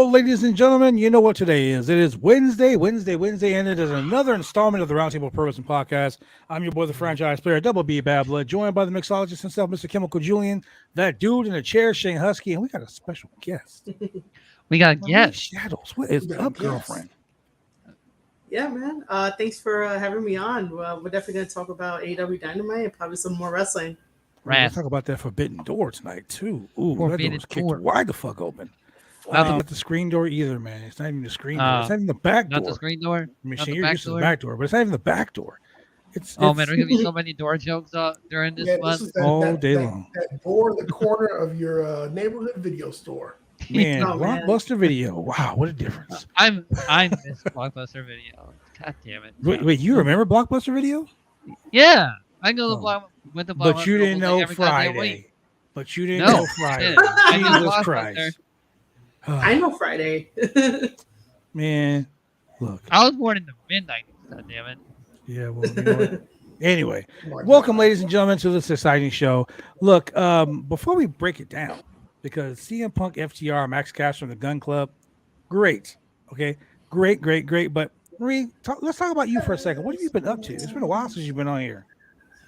Hello, ladies and gentlemen. You know what today is. It is Wednesday, and it is another installment of the Roundtable Pro Wrestling Podcast. I'm your boy, the franchise player, Double B Bad Blood, joined by the mixologist himself, Mr. Chemical Julian, that dude in the chair, Shane Husky, and we got a special guest. We got a guest. Shadows. What is up, girlfriend? Yeah, man. Thanks for having me on. We're definitely going to talk about AEW Dynamite and probably some more wrestling. Right. Let's talk about that Forbidden Door tonight, too. Ooh, that door was kicked wide the fuck open. Not the screen door either, man. It's not even the screen door. It's not even the back door. Not the screen door. I mean, you're used to the back door, but it's not even the back door. It's man, there's gonna be so many door jokes during this month. All day long. That door in the corner of your neighborhood video store. Man, Blockbuster Video. Wow, what a difference. I miss Blockbuster Video. God damn it. Wait, you remember Blockbuster Video? Yeah, I go to Blockbuster. But you didn't know Friday. But you didn't know Friday. Jesus Christ. I know Friday. Man, look. I was born in the midnight. God damn it. Yeah, well, you know what? Anyway, welcome, ladies and gentlemen, to this exciting show. Look, before we break it down, because CM Punk, FTR, Max Cash from the Gun Club, great. Okay, great. But Marie, let's talk about you for a second. What have you been up to? It's been a while since you've been on here.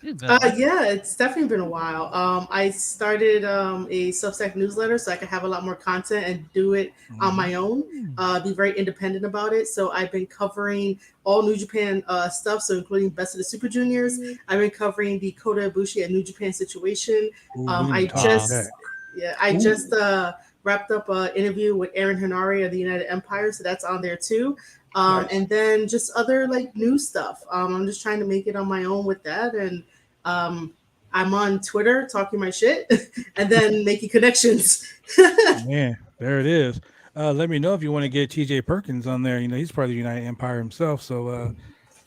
Yeah, it's definitely been a while. I started a Substack newsletter so I could have a lot more content and do it on my own, be very independent about it. So I've been covering all New Japan stuff, so including Best of the Super Juniors. I've been covering the Kota Ibushi and New Japan situation. I just wrapped up an interview with Aaron Henare of the United Empire, so that's on there too. And then just other like new stuff. I'm just trying to make it on my own with that. And I'm on Twitter talking my shit and then making connections. Man, there it is. Let me know if you want to get TJ Perkins on there. You know, he's part of the United Empire himself. So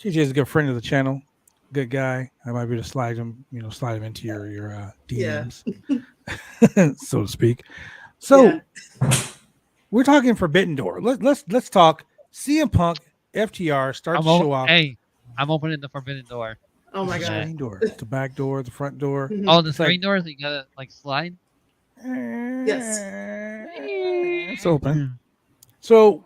TJ is a good friend of the channel. Good guy. I might be able to slide him into your DMs, so to speak. So we're talking Forbidden Door. Let's talk CM Punk, FTR, start to show off. Hey, I'm opening the Forbidden Door. Oh my god! Screen door, the back door, the front door. Oh, the screen doors. You gotta like slide. Yes, it's open. So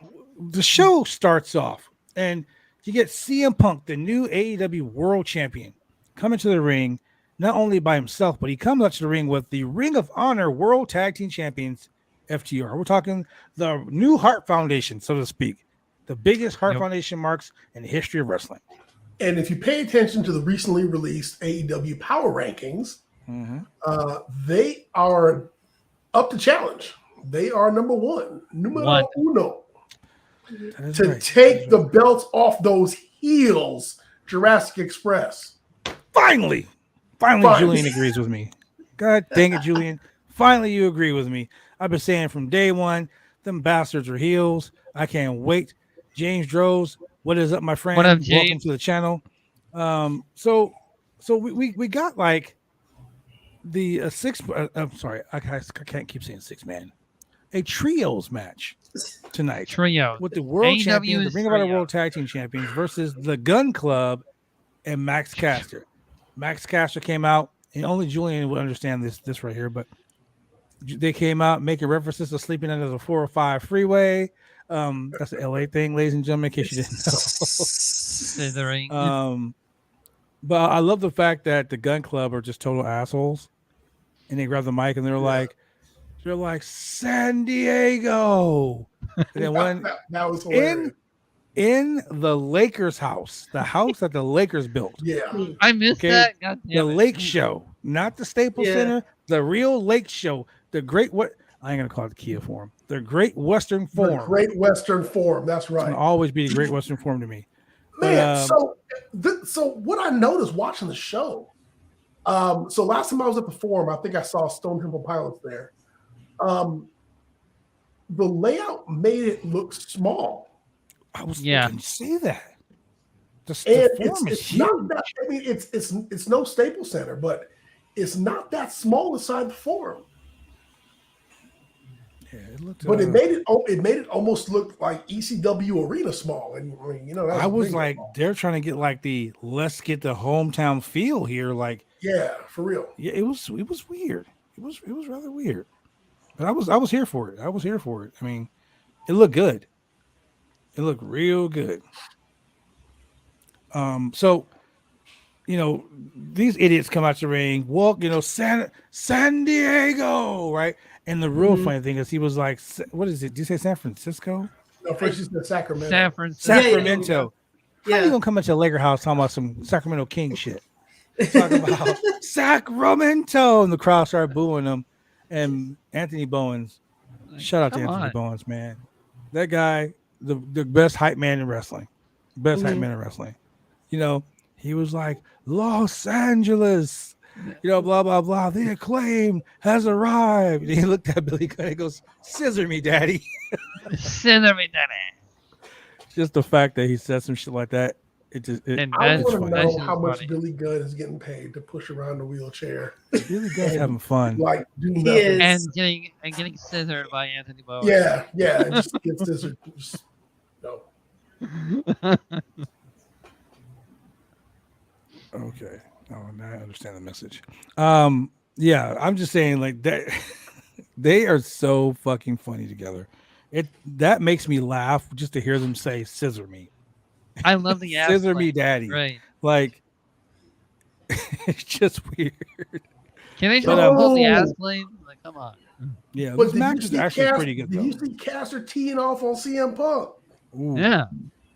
the show starts off, and you get CM Punk, the new AEW World Champion, coming to the ring, not only by himself, but he comes up to the ring with the Ring of Honor World Tag Team Champions, FTR. We're talking the new Heart Foundation, so to speak, the biggest Heart Foundation marks in the history of wrestling. And if you pay attention to the recently released AEW Power Rankings, they are up to challenge. They are numero uno. To take the belts off those heels, Jurassic Express. Finally, Julian agrees with me. God dang it, Julian. Finally, you agree with me. I've been saying from day one, them bastards are heels. I can't wait. James Droz, what is up, my friend? What up, James? Welcome to the channel. So we got like the six. I'm sorry, I can't keep saying 6-man. A trios match tonight. Trio with the world champion, the Ring of Honor World Tag Team Champions versus the Gun Club and Max Caster. Max Caster came out, and only Julian would understand this right here, but they came out making references to sleeping under the 405 freeway. That's the LA thing, ladies and gentlemen, in case you didn't know. But I love the fact that the Gun Club are just total assholes, and they grab the mic and they're like San Diego. And then when that was hilarious. in the Lakers house, the house that the Lakers built. Yeah, I missed that. God damn the it. Lake Show, not the Staples Center, the real Lake Show, the great I ain't gonna call it the Kia Forum. The Great Western Forum. The Great Western Forum. That's right. It's gonna always be the Great Western Forum to me. Man, so what I noticed watching the show. So last time I was at the Forum, I think I saw Stone Temple Pilots there. The layout made it look small. I was going to say that. The Forum is huge. Not that, I mean, it's no Staples Center, but it's not that small inside the Forum. Yeah, it looked. But it made it almost look like ECW Arena small, and I mean, I was like, they're trying to get like let's get the hometown feel here, like for real. Yeah, it was weird. It was rather weird, but I was here for it. I mean, It looked good. It looked real good. So these idiots come out the ring, walk, San Diego, right? And the real funny thing is he was like, what is it? Did you say San Francisco? No, first you said Sacramento. San Francisco. Sacramento. Yeah. How you gonna come into a Laker house talking about some Sacramento King shit? Talking about Sacramento, and the crowd started booing him. And Anthony Bowens, shout out to Anthony Bowens, man. That guy, the best hype man in wrestling. Best hype man in wrestling. He was like, Los Angeles, blah, blah, blah. The Acclaim has arrived. And he looked at Billy Gunn and goes, scissor me, daddy. Scissor me, daddy. Just the fact that he said some shit like that. I want to know how much Billy Gunn is getting paid to push around the wheelchair. Billy Gunn's having fun. Like, do nothing. And getting scissored by Anthony Bowens. Yeah. Just get scissored. Just, no. Okay. Oh, now I understand the message. Yeah, I'm just saying, like, that they are so fucking funny together. That makes me laugh just to hear them say "scissor me." I love the ass "Scissor plane. me, daddy." Right. Like, it's just weird. Can they just hold the ass plane? Like, come on. Yeah, but this match is actually pretty good. Did you see Caster teeing off on CM Punk? Ooh, yeah,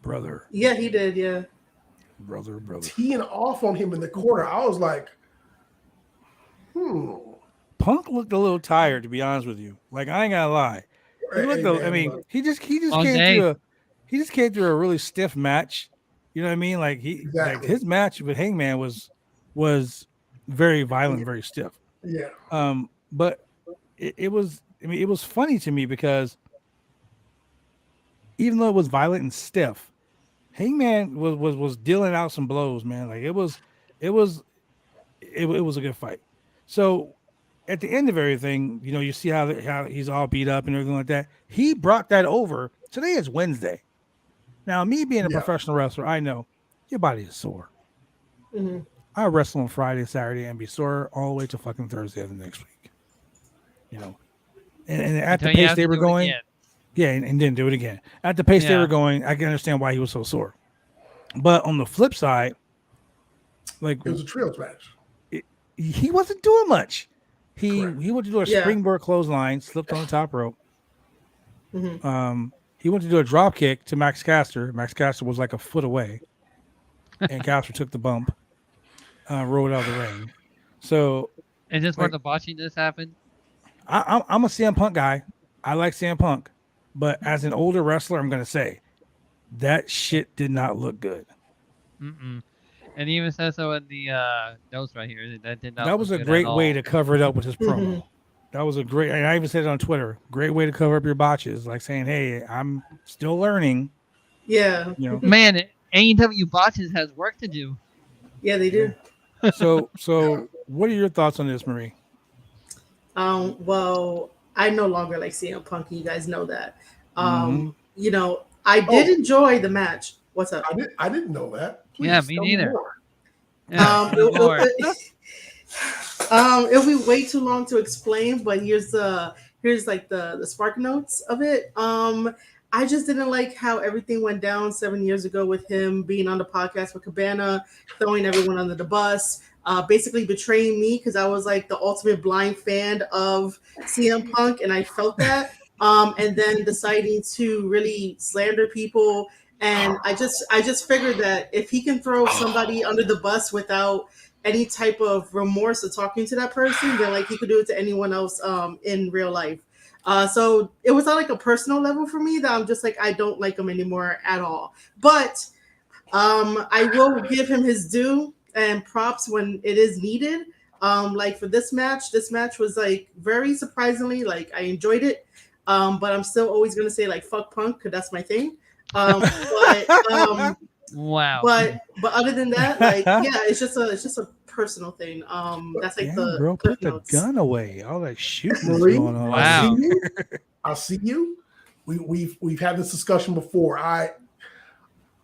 brother. Yeah, he did. Yeah. Brother. Teeing off on him in the corner. I was like, Punk looked a little tired, to be honest with you. Like, I ain't gonna lie. He looked he just came through a really stiff match. You know what I mean? Like like his match with Hangman was very violent, very stiff. Yeah. But it was funny to me because even though it was violent and stiff, Hangman was dealing out some blows, man. Like it was a good fight. So at the end of everything, you see how he's all beat up and everything like that. He brought that over. Today is Wednesday. Now, me being a professional wrestler, I know your body is sore. Mm-hmm. I wrestle on Friday, Saturday, and be sore all the way to fucking Thursday of the next week. And at the pace they were going, and didn't do it again. At the pace they were going, I can understand why he was so sore. But on the flip side, like it was a trios match. He wasn't doing much. He went to do a springboard clothesline, slipped on the top rope. Mm-hmm. He went to do a drop kick to Max Caster. Max Caster was like a foot away, and Caster took the bump, rolled out of the ring. So, and just where the botching just happened. I'm a CM Punk guy. I like CM Punk, but as an older wrestler, I'm gonna say that shit did not look good. Mm-mm. And he even says so in the notes right here. That did not. That was a great way to cover it up with his promo. That was a great, and I even said it on Twitter. Great way to cover up your botches, like saying, "Hey, I'm still learning." Yeah. Man, AEW botches has work to do. Yeah, they do. So what are your thoughts on this, Marie? Well, I no longer like CM Punk. You guys know that. I did enjoy the match. What's up? I didn't know that. Please, yeah, me neither. It'll be way too long to explain, but here's like the spark notes of it. I just didn't like how everything went down 7 years ago with him being on the podcast with Cabana, throwing everyone under the bus, basically betraying me because I was like the ultimate blind fan of CM Punk, and I felt that. And then deciding to really slander people. And I just figured that if he can throw somebody under the bus without any type of remorse of talking to that person, then like he could do it to anyone else in real life. So it was on like a personal level for me that I'm just like, I don't like him anymore at all. But I will give him his due and props when it is needed. Like for this match was like very surprisingly, like I enjoyed it. But I'm still always gonna say like fuck Punk because that's my thing. Wow. But other than that, like it's just a personal thing. That's like the girl, put the gun away. All that shooting is going on. Wow. I'll see you. We've had this discussion before.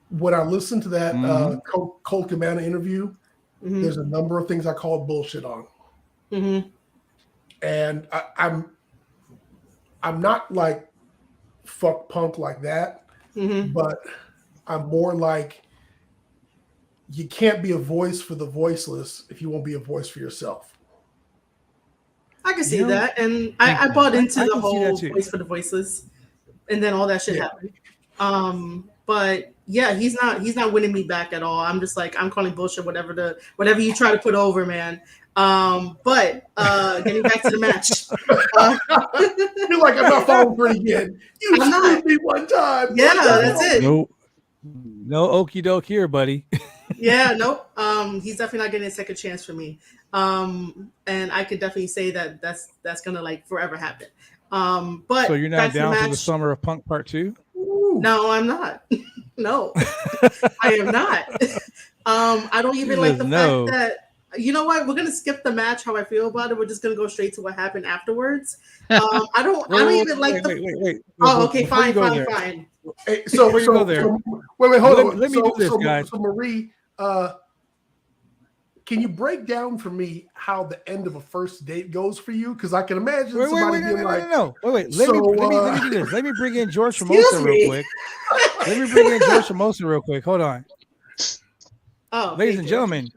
When I listened to that Colt Cabana interview, there's a number of things I called bullshit on. Mm-hmm. And I'm not like fuck Punk like that, Mm-hmm. but I'm more like you can't be a voice for the voiceless if you won't be a voice for yourself. I can see You know, that, and I bought into I the can see that whole too. voice for the voiceless, and then all that shit happened. But yeah, he's not winning me back at all. I'm just like, I'm calling bullshit, whatever you try to put over, man. But getting back to the match, You're like, I'm not falling for it again. You I'm not. screwed me one time. Yeah, that's it. No okie doke here, buddy. Yeah, nope. He's definitely not getting a second chance for me. And I could definitely say that that's gonna like forever happen. But So you're not back to down the for the match. Summer of Punk Part 2? No, I'm not. No, I am not. I don't even like the fact that, you know what, we're gonna skip the match. How I feel about it. We're just gonna go straight to what happened afterwards. I don't even like the. Wait. Oh, okay, fine. Hey, so Before you go there, wait, hold on. Let me do this, guys. So Marie, can you break down for me how the end of a first date goes for you? Because I can imagine somebody being like, no. Wait. Let me do this. Let me bring in George Excuse Formosa me. real quick. Let me bring in George Formosa real quick. Hold on. Oh, Ladies and gentlemen,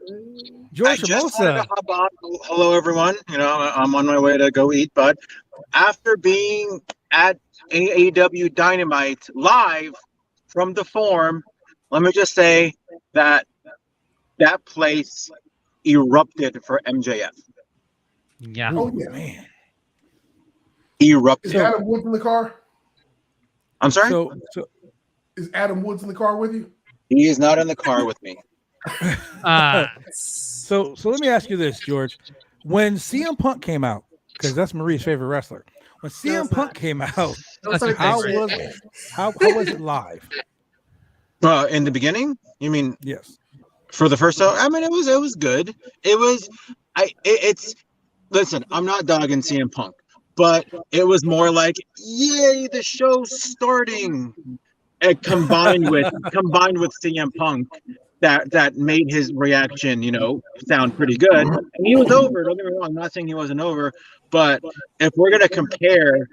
George Formosa. Hello, everyone. You know, I'm on my way to go eat, but after being at AEW Dynamite live from the Forum, let me just say that place erupted for MJF. Yeah. oh yeah. Man. Erupted. Is Adam Woods in the car? I'm sorry? So Is Adam Woods in the car with you? He is not in the car with me. So let me ask you this, George. When CM Punk came out, because that's Marie's favorite wrestler. When CM Punk came out, how was it live? In the beginning? You mean Yes. for the first time? I mean, it was good. Listen, I'm not dogging CM Punk, but it was more like, yay, the show's starting. Combined with CM Punk, that made his reaction, sound pretty good. And he was over. Don't get me wrong. I'm not saying he wasn't over, but if we're gonna compare,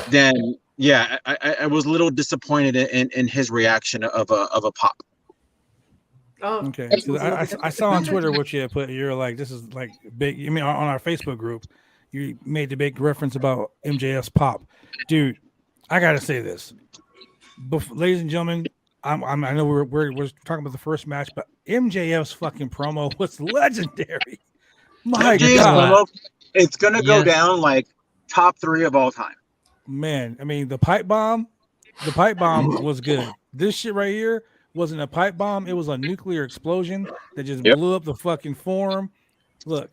then yeah, I was a little disappointed in his reaction of a pop. Oh, Okay. I saw on Twitter what you had put. You're like, this is like big. I mean, on our Facebook group, you made the big reference about MJF's pop, dude. I gotta say this. Ladies and gentlemen, I know we're talking about the first match, but MJF's fucking promo was legendary. My MJF's God, promo, it's gonna go down like top 3 of all time. Man, I mean the pipe bomb was good. This shit right here wasn't a pipe bomb; it was a nuclear explosion that just blew up the fucking Forum. Look,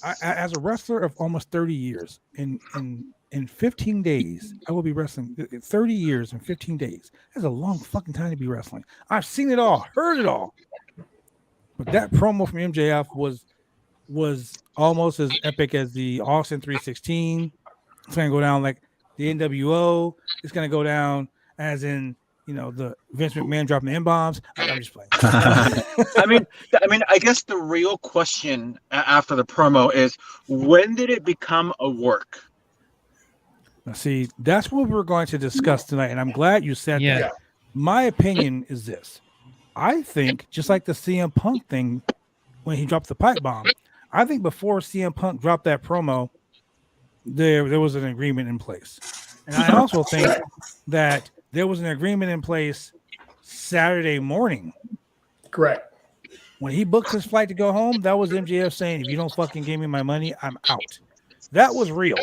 I as a wrestler of almost 30 years in 15 days, I will be wrestling 30 years in 15 days. That's a long fucking time to be wrestling. I've seen it all, heard it all. But that promo from MJF was almost as epic as the Austin 316. It's going to go down like the NWO. It's going to go down as in, the Vince McMahon dropping the M-bombs. I'm just playing. I mean, I guess the real question after the promo is, when did it become a work? Now, see, that's what we're going to discuss tonight, and I'm glad you said that. My opinion is this. I think, just like the CM Punk thing when he dropped the pipe bomb, I think before CM Punk dropped that promo, there was an agreement in place. And I also think that there was an agreement in place Saturday morning. Correct. When he booked his flight to go home, that was MJF saying, if you don't fucking give me my money, I'm out. That was real.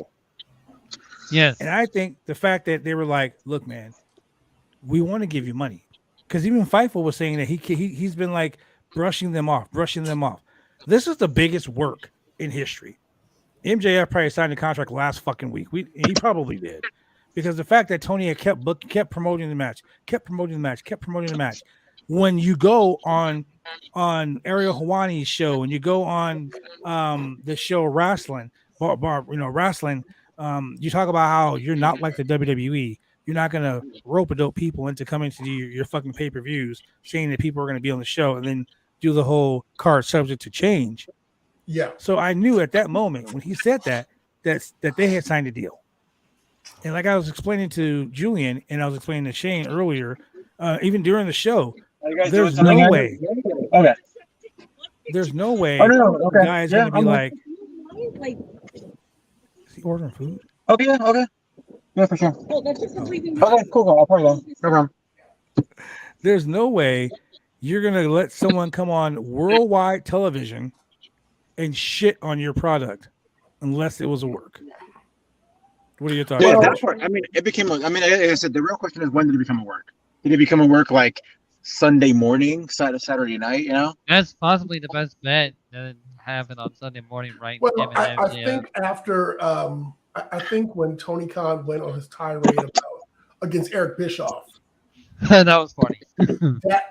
Yes. And I think the fact that they were like, look, man, we want to give you money. Because even Fightful was saying that he's been like brushing them off. This is the biggest work in history. MJF probably signed a contract last fucking week. He probably did. Because the fact that Tony had kept promoting the match. When you go on Ariel Hawani's show and you go on the show Wrestling, Wrestling, you talk about how you're not like the WWE. You're not going to rope a dope people into coming to your fucking pay-per-views saying that people are going to be on the show and then do the whole card subject to change. Yeah. So I knew at that moment when he said that they had signed a deal. And like I was explaining to Julian and I was explaining to Shane earlier, even during the show, there's no way. Okay. There's no way Oh no. the Okay. guy's Yeah, going to be I'm like, is he ordering food? Okay. Yeah. Okay. Yeah, for sure. Okay. Cool. I'll probably go. No problem. There's no way you're going to let someone come on worldwide television and shit on your product unless it was a work. What are your thoughts? Yeah, Well- that's what I mean. It became. I mean, like I said, the real question is when did it become a work? Did it become a work like Sunday morning, Saturday night? You know. That's possibly the best bet that happened on Sunday morning, right? Well, Him and I MJF. think after I think when Tony Khan went on his tirade about against Eric Bischoff, that was funny.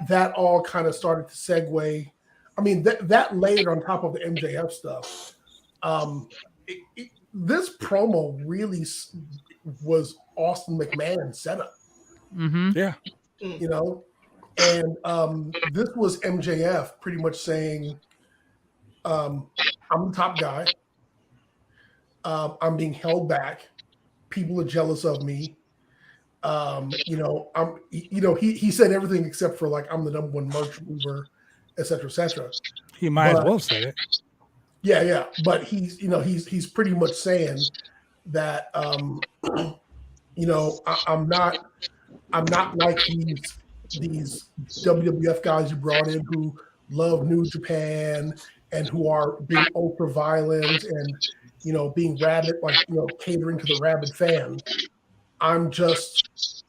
that all kind of started to segue. I mean, that layered on top of the MJF stuff. This promo really was Austin McMahon's setup. Mm-hmm. Yeah. You know, and this was MJF pretty much saying, I'm the top guy. I'm being held back. People are jealous of me. He said everything except for like I'm the number one merch mover, et cetera, et cetera. He might as But- well have said it. Yeah. But he's pretty much saying that I'm not like these WWF guys you brought in who love New Japan and who are being ultra violent and being rabid, like catering to the rabid fan. I'm just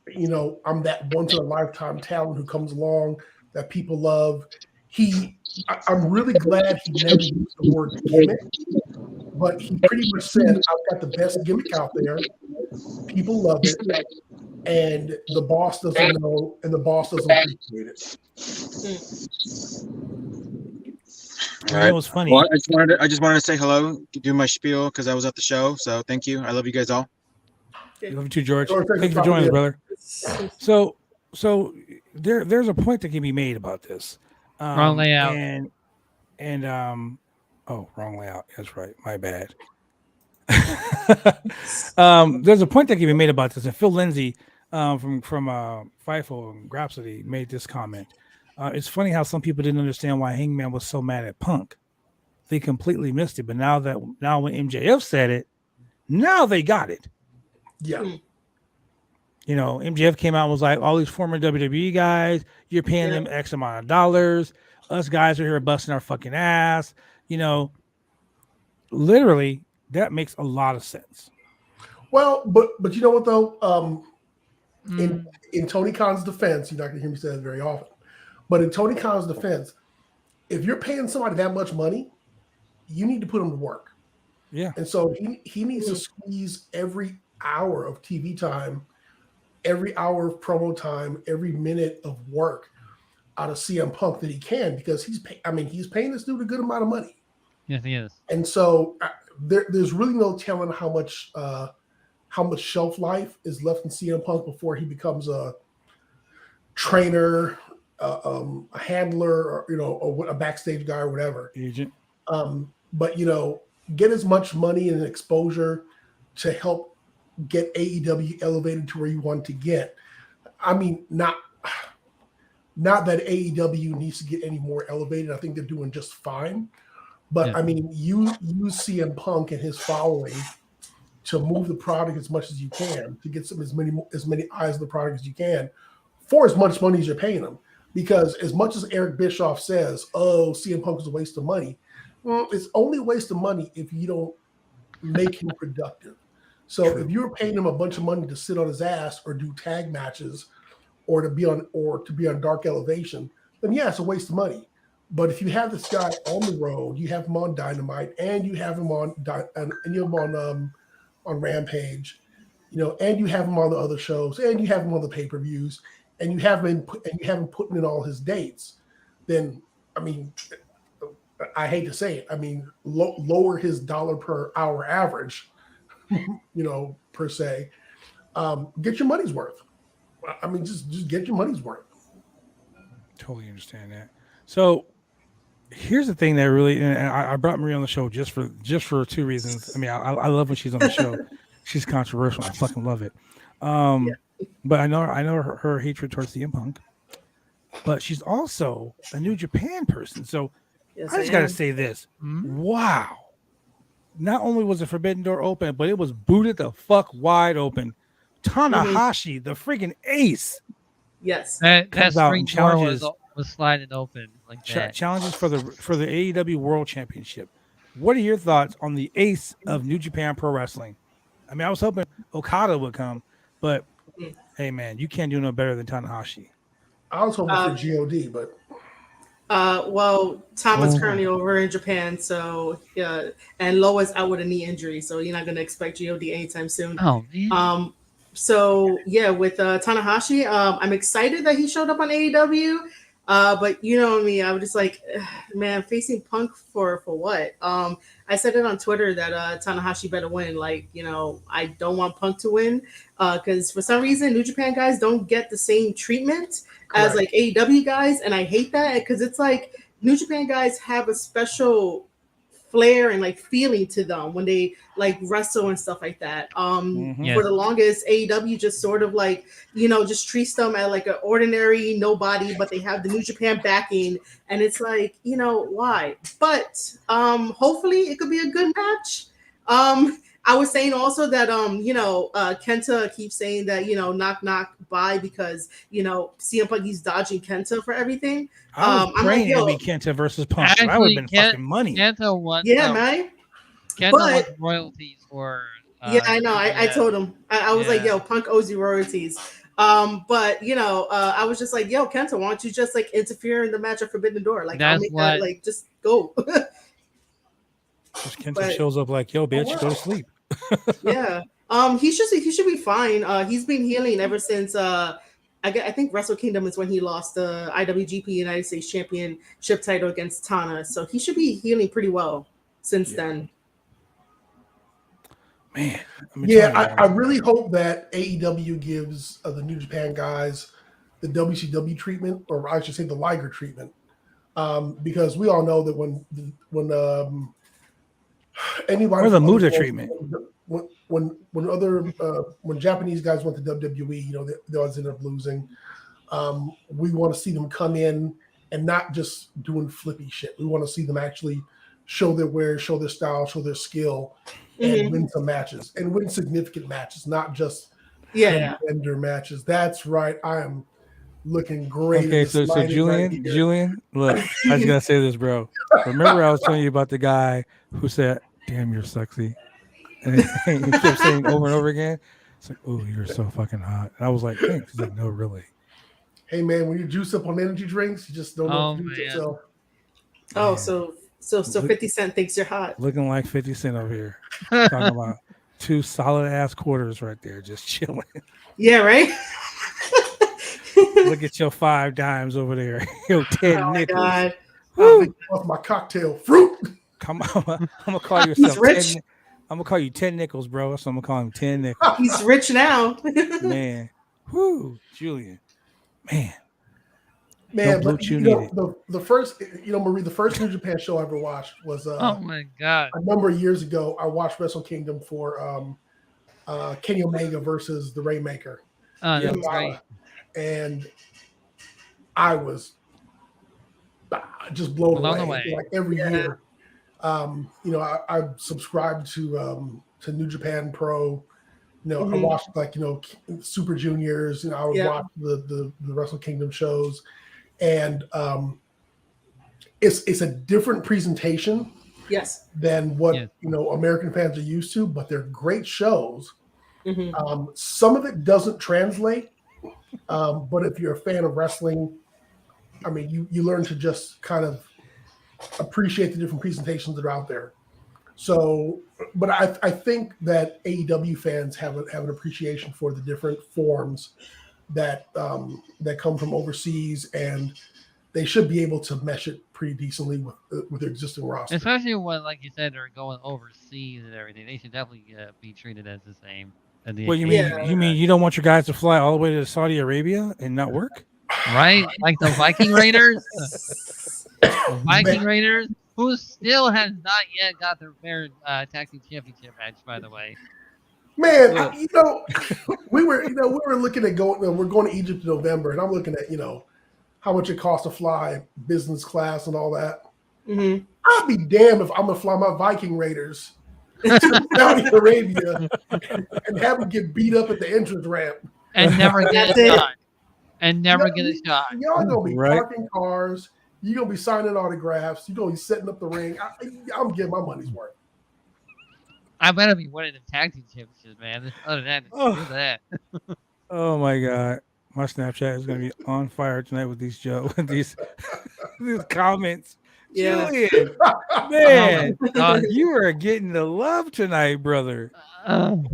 I'm that once in a lifetime talent who comes along that people love. I'm really glad he never used the word gimmick, but he pretty much said, I've got the best gimmick out there. People love it. And the boss doesn't know, and the boss doesn't appreciate it. You know what's funny? Well, I just wanted to say hello, do my spiel because I was at the show. So thank you. I love you guys all. Love you too, George. George, Thank you for joining us, brother. So there's a point that can be made about this. Wrong layout. And wrong layout. That's right. My bad. There's a point that can be made about this, and Phil Lindsay from FIFO and Grapsody made this comment. It's funny how some people didn't understand why Hangman was so mad at Punk. They completely missed it, but now when MJF said it, now they got it. Yeah. MJF came out and was like, all these former WWE guys, you're paying them X amount of dollars. Us guys are here busting our fucking ass. Literally, that makes a lot of sense. Well, but you know what though? In Tony Khan's defense, you're not gonna hear me say that very often. But in Tony Khan's defense, if you're paying somebody that much money, you need to put them to work. Yeah. And so he needs to squeeze every hour of TV time, every hour of promo time, every minute of work out of CM Punk that he can, because he's paying this dude a good amount of money. Yes, he is. And so there's really no telling how much shelf life is left in CM Punk before he becomes a trainer, a handler, or a backstage guy or whatever. Agent. But get as much money and exposure to help get AEW elevated to where you want to get. I mean, not that AEW needs to get any more elevated. I think they're doing just fine. But Yeah. I mean, you use CM Punk and his following to move the product as much as you can, to get as many eyes on the product as you can for as much money as you're paying them. Because as much as Eric Bischoff says, "Oh, CM Punk is a waste of money," it's only a waste of money if you don't make him productive. So if you're paying him a bunch of money to sit on his ass or do tag matches or to be on Dark Elevation, then yeah, it's a waste of money. But if you have this guy on the road, you have him on Dynamite, and you have him on Rampage, and you have him on the other shows, and you have him on the pay-per-views, and you have him putting in all his dates, then I mean, I hate to say it, I mean, lower his dollar per hour average, per se. Get your money's worth. I mean, just get your money's worth. Totally understand that. So here's the thing that really, and I brought Marie on the show just for two reasons. I mean, I love when she's on the show. She's controversial. I fucking love it. But I know her hatred towards CM Punk. But she's also a New Japan person. So Yes, I just got to say this. Wow. Not only was the Forbidden Door open, but it was booted the fuck wide open. Tanahashi, the freaking ace. Yes. That comes out spring and door challenges was sliding open like that. Challenges for the AEW World Championship. What are your thoughts on the ace of New Japan Pro Wrestling? I mean, I was hoping Okada would come, but hey, man, you can't do no better than Tanahashi. I was hoping for God, but well, Tom is currently over in Japan, so and Loa's out with a knee injury, so you're not gonna expect God anytime soon. Oh man. So yeah, with Tanahashi, I'm excited that he showed up on AEW. But you know me, I was just like, man, facing Punk for what? I said it on Twitter that Tanahashi better win. Like, you know, I don't want Punk to win because for some reason New Japan guys don't get the same treatment as like AEW guys, and I hate that because it's like New Japan guys have a special flair and like feeling to them when they like wrestle and stuff like that. For the longest, AEW just sort of like, you know, just treats them as like an ordinary nobody, but they have the New Japan backing, and it's like, you know, why? But hopefully it could be a good match. I was saying also that you know, Kenta keeps saying that, you know, knock knock bye because, you know, CM Punk he's dodging Kenta for everything. I was praying I'm like, it'd be Kenta versus Punk. Actually, I would have been fucking money. Kenta won. man. Kenta But- wants royalties for. Yeah, I know. I told him. I was like, yo, Punk owes you royalties. But you know, I was just like, yo, Kenta, why don't you just like interfere in the match of Forbidden Door? Like, I'll make that like just go. Kenta shows up like, yo, bitch, go to sleep. Yeah. He should be fine. He's been healing ever since I think Wrestle Kingdom is when he lost the IWGP United States Championship title against Tana. So he should be healing pretty well since then. Man. I really hope that AEW gives the New Japan guys the WCW treatment, or I should say the Liger treatment, because we all know that when anybody or the Muda treatment. When Japanese guys went to WWE, you know, they always end up losing. We want to see them come in and not just doing flippy shit. We want to see them actually show their wares, show their style, show their skill, and win some matches and win significant matches, not just vendor matches. That's right. I am looking great. Okay, so Julian, look, I was gonna say this, bro. Remember I was telling you about the guy who said, "Damn, you're sexy," and he kept saying over and over again. It's like, "Oh, you're so fucking hot." And I was like, "Thanks." He's like, "No, really." Hey man, when you juice up on energy drinks, you just don't know what to do with yourself. Oh, so 50 Cent thinks you're hot. Looking like 50 Cent over here. Talking about two solid ass quarters right there, just chilling. Yeah, right. Look at your 5 dimes over there. Yo, 10 nickels. God. Off my cocktail fruit. Come on, I'm gonna call you. He's rich. I'm gonna call you 10 nickels, bro. So I'm gonna call him 10 nickels. He's rich now. Man, whoo, Julian, man. But you know, the first, you know, Marie, the first New Japan show I ever watched was oh my god, a number of years ago. I watched Wrestle Kingdom for Kenny Omega versus the Rainmaker. Oh, that's great. And I was just blown away. Like every year, you know, I subscribed to New Japan Pro. You know, I watched like, you know, Super Juniors. You know, I would watch the Wrestle Kingdom shows, and it's a different presentation. Yes. Than what you know American fans are used to, but they're great shows. Some of it doesn't translate, but if you're a fan of wrestling, I mean, you learn to just kind of appreciate the different presentations that are out there. So, but I think that AEW fans have an appreciation for the different forms that come from overseas, and they should be able to mesh it pretty decently with their existing roster. Especially when, like you said, they're going overseas and everything. They should definitely be treated as the same. Well, you mean you don't want your guys to fly all the way to Saudi Arabia and not work? Right? Like the Viking Raiders? The Viking Raiders, who still has not yet got their fair tag team championship match, by the way. Man, we were looking at we're going to Egypt in November, and I'm looking at how much it costs to fly business class and all that. Mm-hmm. I'd be damned if I'm gonna fly my Viking Raiders to Saudi Arabia and have them get beat up at the entrance ramp and never get a shot. And never get a shot. Y'all gonna be parking cars. You're gonna be signing autographs. You're gonna be setting up the ring. I'm getting my money's worth. I better be winning the tag team championships, man. Other than that, Oh my God, my Snapchat is gonna be on fire tonight with these these comments. Yeah. Julian, man, you are getting the love tonight, brother.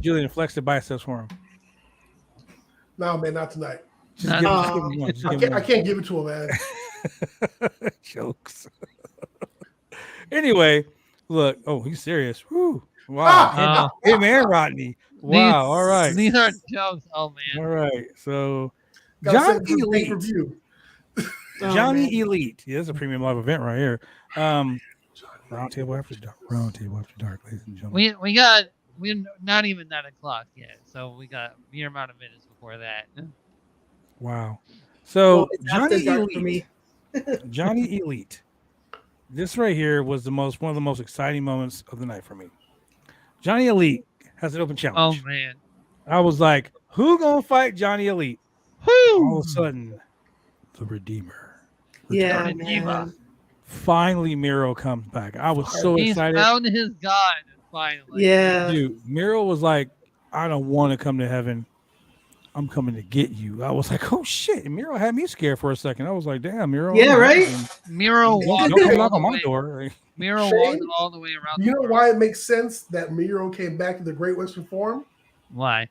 Julian, flex the biceps for him. No, man, not tonight. Just give him one. I can't give it to him, man. Jokes. Anyway, look. Oh, he's serious. Woo. Wow. Hey, man, Rodney. Wow. All right. These aren't jokes. Oh, man. All right. So, Johnny Elite. Johnny Elite. Yeah, this is a premium live event right here. Roundtable after dark. Roundtable after dark, ladies and gentlemen. We're not even 9 o'clock yet, so we got a mere amount of minutes before that. Wow. So Johnny Elite for me. Johnny Elite. This right here was one of the most exciting moments of the night for me. Johnny Elite has an open challenge. Oh man. I was like, who gonna fight Johnny Elite? Woo! All of a sudden, the Redeemer. Yeah, man. Finally, Miro comes back. I was so excited. He found his God finally. Yeah. Dude, Miro was like, I don't want to come to heaven. I'm coming to get you. I was like, oh shit. And Miro had me scared for a second. I was like, damn, Miro. Yeah, right? Miro walked don't come knock on my door. Miro walked all the way around. You know why it makes sense that Miro came back to the Great Western Forum? Why?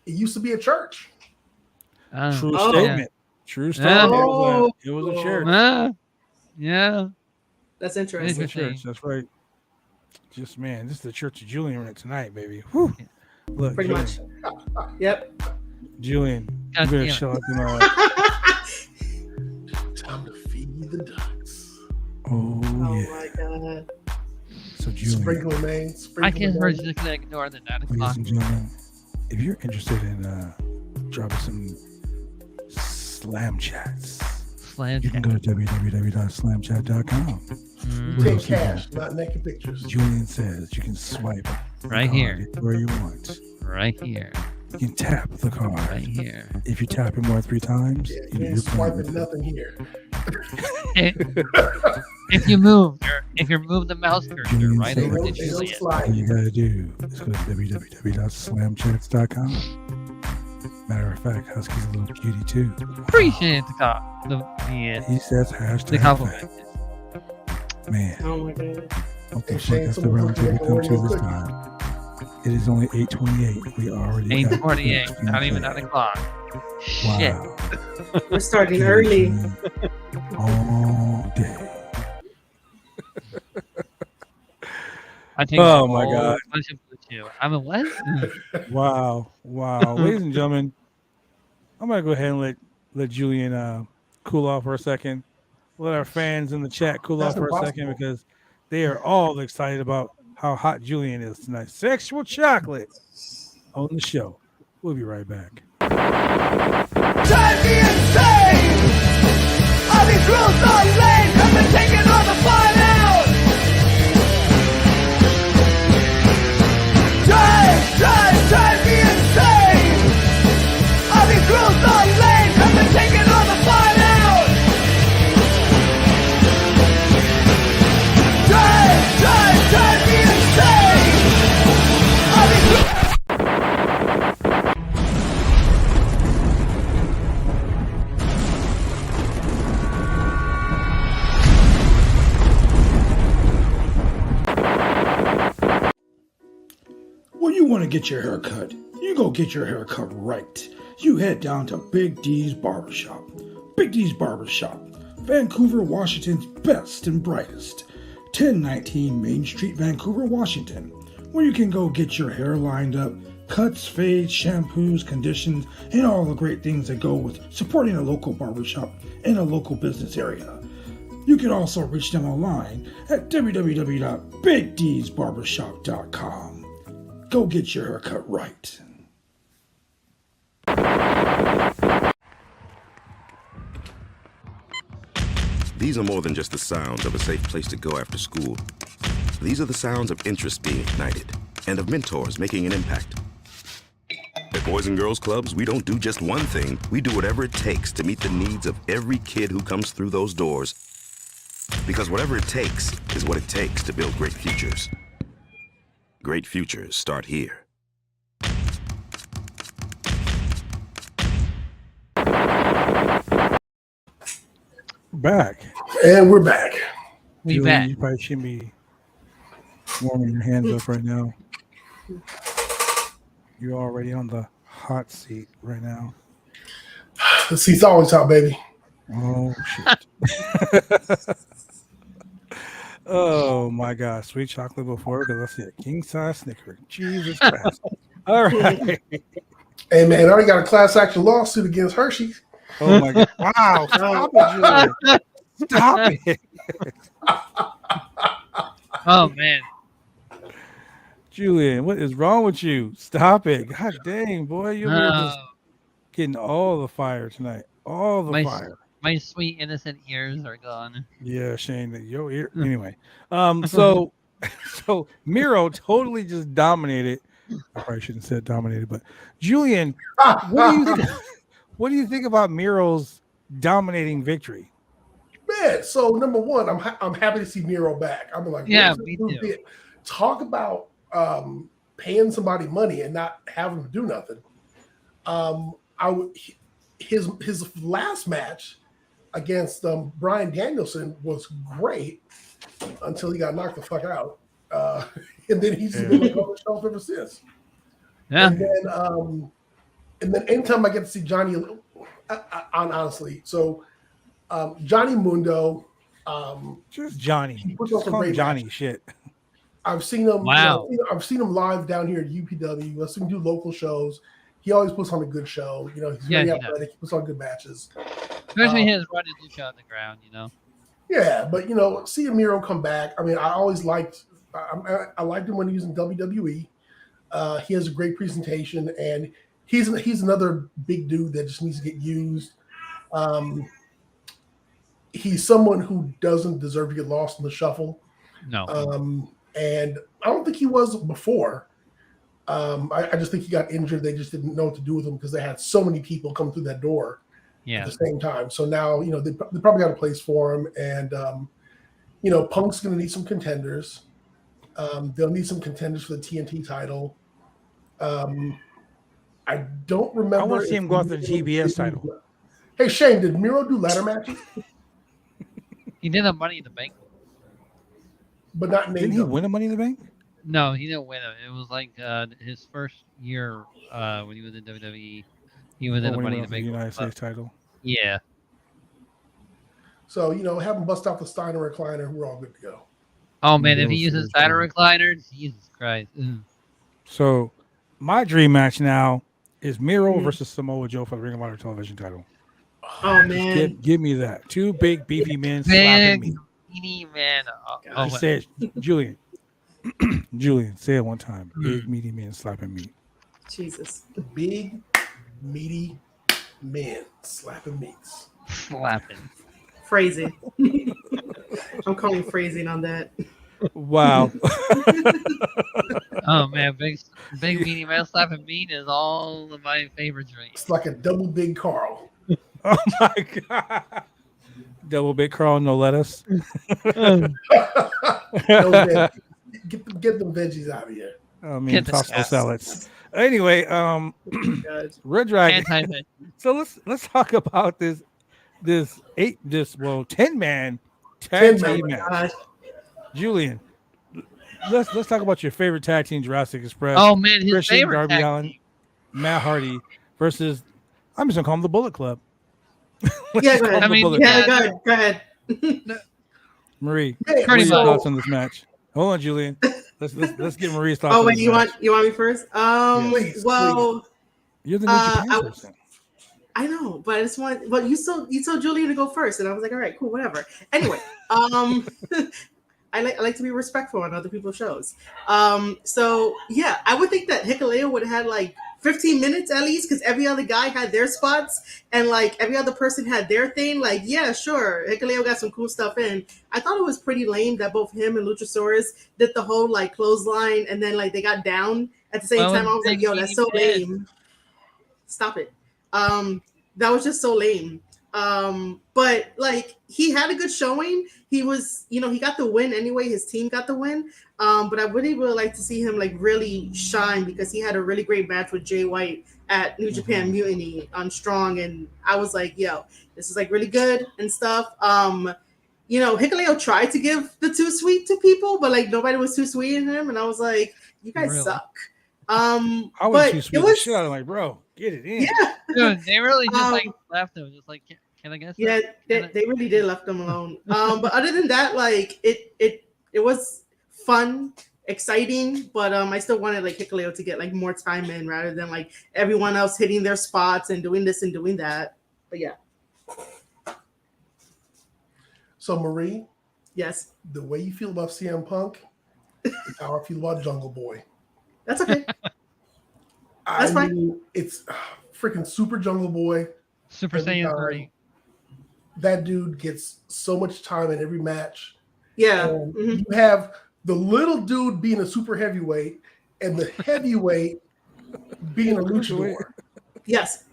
It used to be a church. True statement. Yeah. True statement. Oh. It was a church. Yeah. That's interesting. It's a church. That's right. Just, man, this is the Church of Julian right tonight, baby. Whew. Look, Pretty much. Yep. Julian, you better show up tomorrow. Time to feed the ducks. Oh yeah. My God. So Julian, sprinkle, man. I can't just ignore the 9 o'clock. ladies and gentlemen, if you're interested in dropping some slam chats, you can go to www.slamchat.com. Take cash, not naked pictures. Julian says you can swipe right here where you want. Right here. You can tap the card right here. If you tap it more than 3 times, you're swiping nothing here. If you move the mouse cursor right over to Julian. All you gotta do is go to www.slamchats.com. Matter of fact, Husky's a little cutie too. Appreciate he says hashtag the compliment. Man. Oh my God. Okay, that's the roundtable come to this time. It is only 8:28. We already 8:48. Not even 9 o'clock. Wow. Shit. We're starting early. All day. I take oh my God. I'm a what? Wow. Ladies and gentlemen, I'm gonna go ahead and let Julian cool off for a second. Let our fans in the chat cool off for a second because they are all excited about how hot Julian is tonight. Sexual chocolate on the show. We'll be right back. Drive me insane! All these rules are lame, I've been taking all the fun out! Drive me insane! All these rules are lame, I've been taking all the fun out! Drive me insane! All these When you want to get your hair cut, you go get your hair cut right. You head down to Big D's Barbershop. Big D's Barbershop, Vancouver, Washington's best and brightest. 1019 Main Street, Vancouver, Washington, where you can go get your hair lined up, cuts, fades, shampoos, conditions, and all the great things that go with supporting a local barbershop in a local business area. You can also reach them online at www.bigdsbarbershop.com. Go get your haircut right. These are more than just the sounds of a safe place to go after school. These are the sounds of interest being ignited and of mentors making an impact. At Boys and Girls Clubs, we don't do just one thing. We do whatever it takes to meet the needs of every kid who comes through those doors. Because whatever it takes is what it takes to build great futures. Great futures start here. Back. And we're back. We Julie, back. You probably shouldn't be warming your hands up right now. You're already on the hot seat right now. The seat's always hot, baby. Oh shit. Oh my god, sweet chocolate before because I see a king size Snicker. Jesus Christ. All right. Hey man, I already got a class action lawsuit against Hershey. Oh my god. Wow. Stop it, Julian. Stop it. Oh man. Julian, what is wrong with you? Stop it. God dang, boy. You're just getting all the fire tonight. All the fire. My sweet innocent ears are gone. Yeah, Shane, your ear. Anyway, so Miro totally just dominated. I probably shouldn't have said dominated, but Julian, what do you think about Miro's dominating victory? Man, so number one, I'm happy to see Miro back. I'm like, yeah, me too. Talk about paying somebody money and not having them do nothing. His last match against Bryan Danielson was great until he got knocked the fuck out, and then he's been like on the shelf ever since. Yeah. And then anytime I get to see Johnny, honestly, so Johnny Mundo, just Johnny, he puts on some great Johnny matches. shit. I've seen him. Wow. I've seen him live down here at UPW. I've seen him do local shows. He always puts on a good show. You know, he's very athletic. He puts on good matches. Especially his running Lucha on the ground, you know. Yeah, but you know, seeing Miro come back. I mean, I always liked. I liked him when he was in WWE. He has a great presentation, and he's another big dude that just needs to get used. He's someone who doesn't deserve to get lost in the shuffle. No. And I don't think he was before. I just think he got injured. They just didn't know what to do with him because they had so many people come through that door at the same time. So now, you know, they probably got a place for him. And, you know, Punk's going to need some contenders. They'll need some contenders for the TNT title. I don't remember. I want to see him go after the TBS title. Hey, Shane, did Miro do ladder matches? He did a Money in the Bank. But not in Didn't he win a Money in the Bank? No, he didn't win it. It was like his first year when he was in WWE. He was in the Money in the Bank. United States title. Yeah. So, you know, have him bust out the Steiner recliner. We're all good to go. Oh, man, if he uses that recliner, Jesus Christ. So, my dream match now is Miro versus Samoa Joe for the Ring of Honor television title. Oh, man. Give me that. Two big, beefy men slapping me. Meaty man. Say it, Julian. Julian, say it one time. Big, meaty men slapping me. Jesus. Big, meaty men slapping meats. Slapping. Phrasing. I'm calling phrasing on that. Wow. Oh man, big meaty man slapping meat is all of my favorite drinks. It's like a double big Carl. Oh my god. Double big Carl, no lettuce. No, get them veggies out of here. I mean, Costco salads. Anyway, Red Dragon. So let's talk about this 10-man tag team match. Julian, let's talk about your favorite tag team, Jurassic Express. Oh man, his Christian, favorite Darby tag Allin, team. Matt Hardy versus, I'm just gonna call them the Bullet Club. Yeah, go ahead. Go ahead. Marie, Hey, what are your thoughts on this match? Hold on, Julian. Let's get Marie's thoughts. Oh wait, you want me first? Please, well, you're the New Japan person. I know, but I just want. But you told Julian to go first, and I was like, all right, cool, whatever. Anyway, I like to be respectful on other people's shows. So yeah, I would think that Hikuleo would have had like 15 minutes at least, because every other guy had their spots and like every other person had their thing. Like, yeah, sure, Hikuleo got some cool stuff in. I thought it was pretty lame that both him and Luchasaurus did the whole like clothesline and then like they got down at the same time. I was like, yo, that's so lame. Stop it. That was just so lame. But like he had a good showing. He was, he got the win anyway. His team got the win. But I really would like to see him like really shine, because he had a really great match with Jay White at New Japan Mutiny on Strong, and I was like, yo, this is like really good and stuff. Hikuleo tried to give the too sweet to people, but like nobody was too sweet in him, and I was like, you guys suck. I was too sweet. Shit, I'm like, bro, get it in. Yeah, dude, they really just like left him, just like, can I guess? Yeah, they really did left them alone. But other than that, like it was fun, exciting, but I still wanted like Hikuleo to get like more time in rather than like everyone else hitting their spots and doing this and doing that. But yeah. So Marie, yes, the way you feel about CM Punk is how I feel about Jungle Boy. That's okay. That's fine. It's freaking Super Jungle Boy. Super Saiyan 3. That dude gets so much time in every match. Yeah. You have the little dude being a super heavyweight and the heavyweight being a luchador. Yes.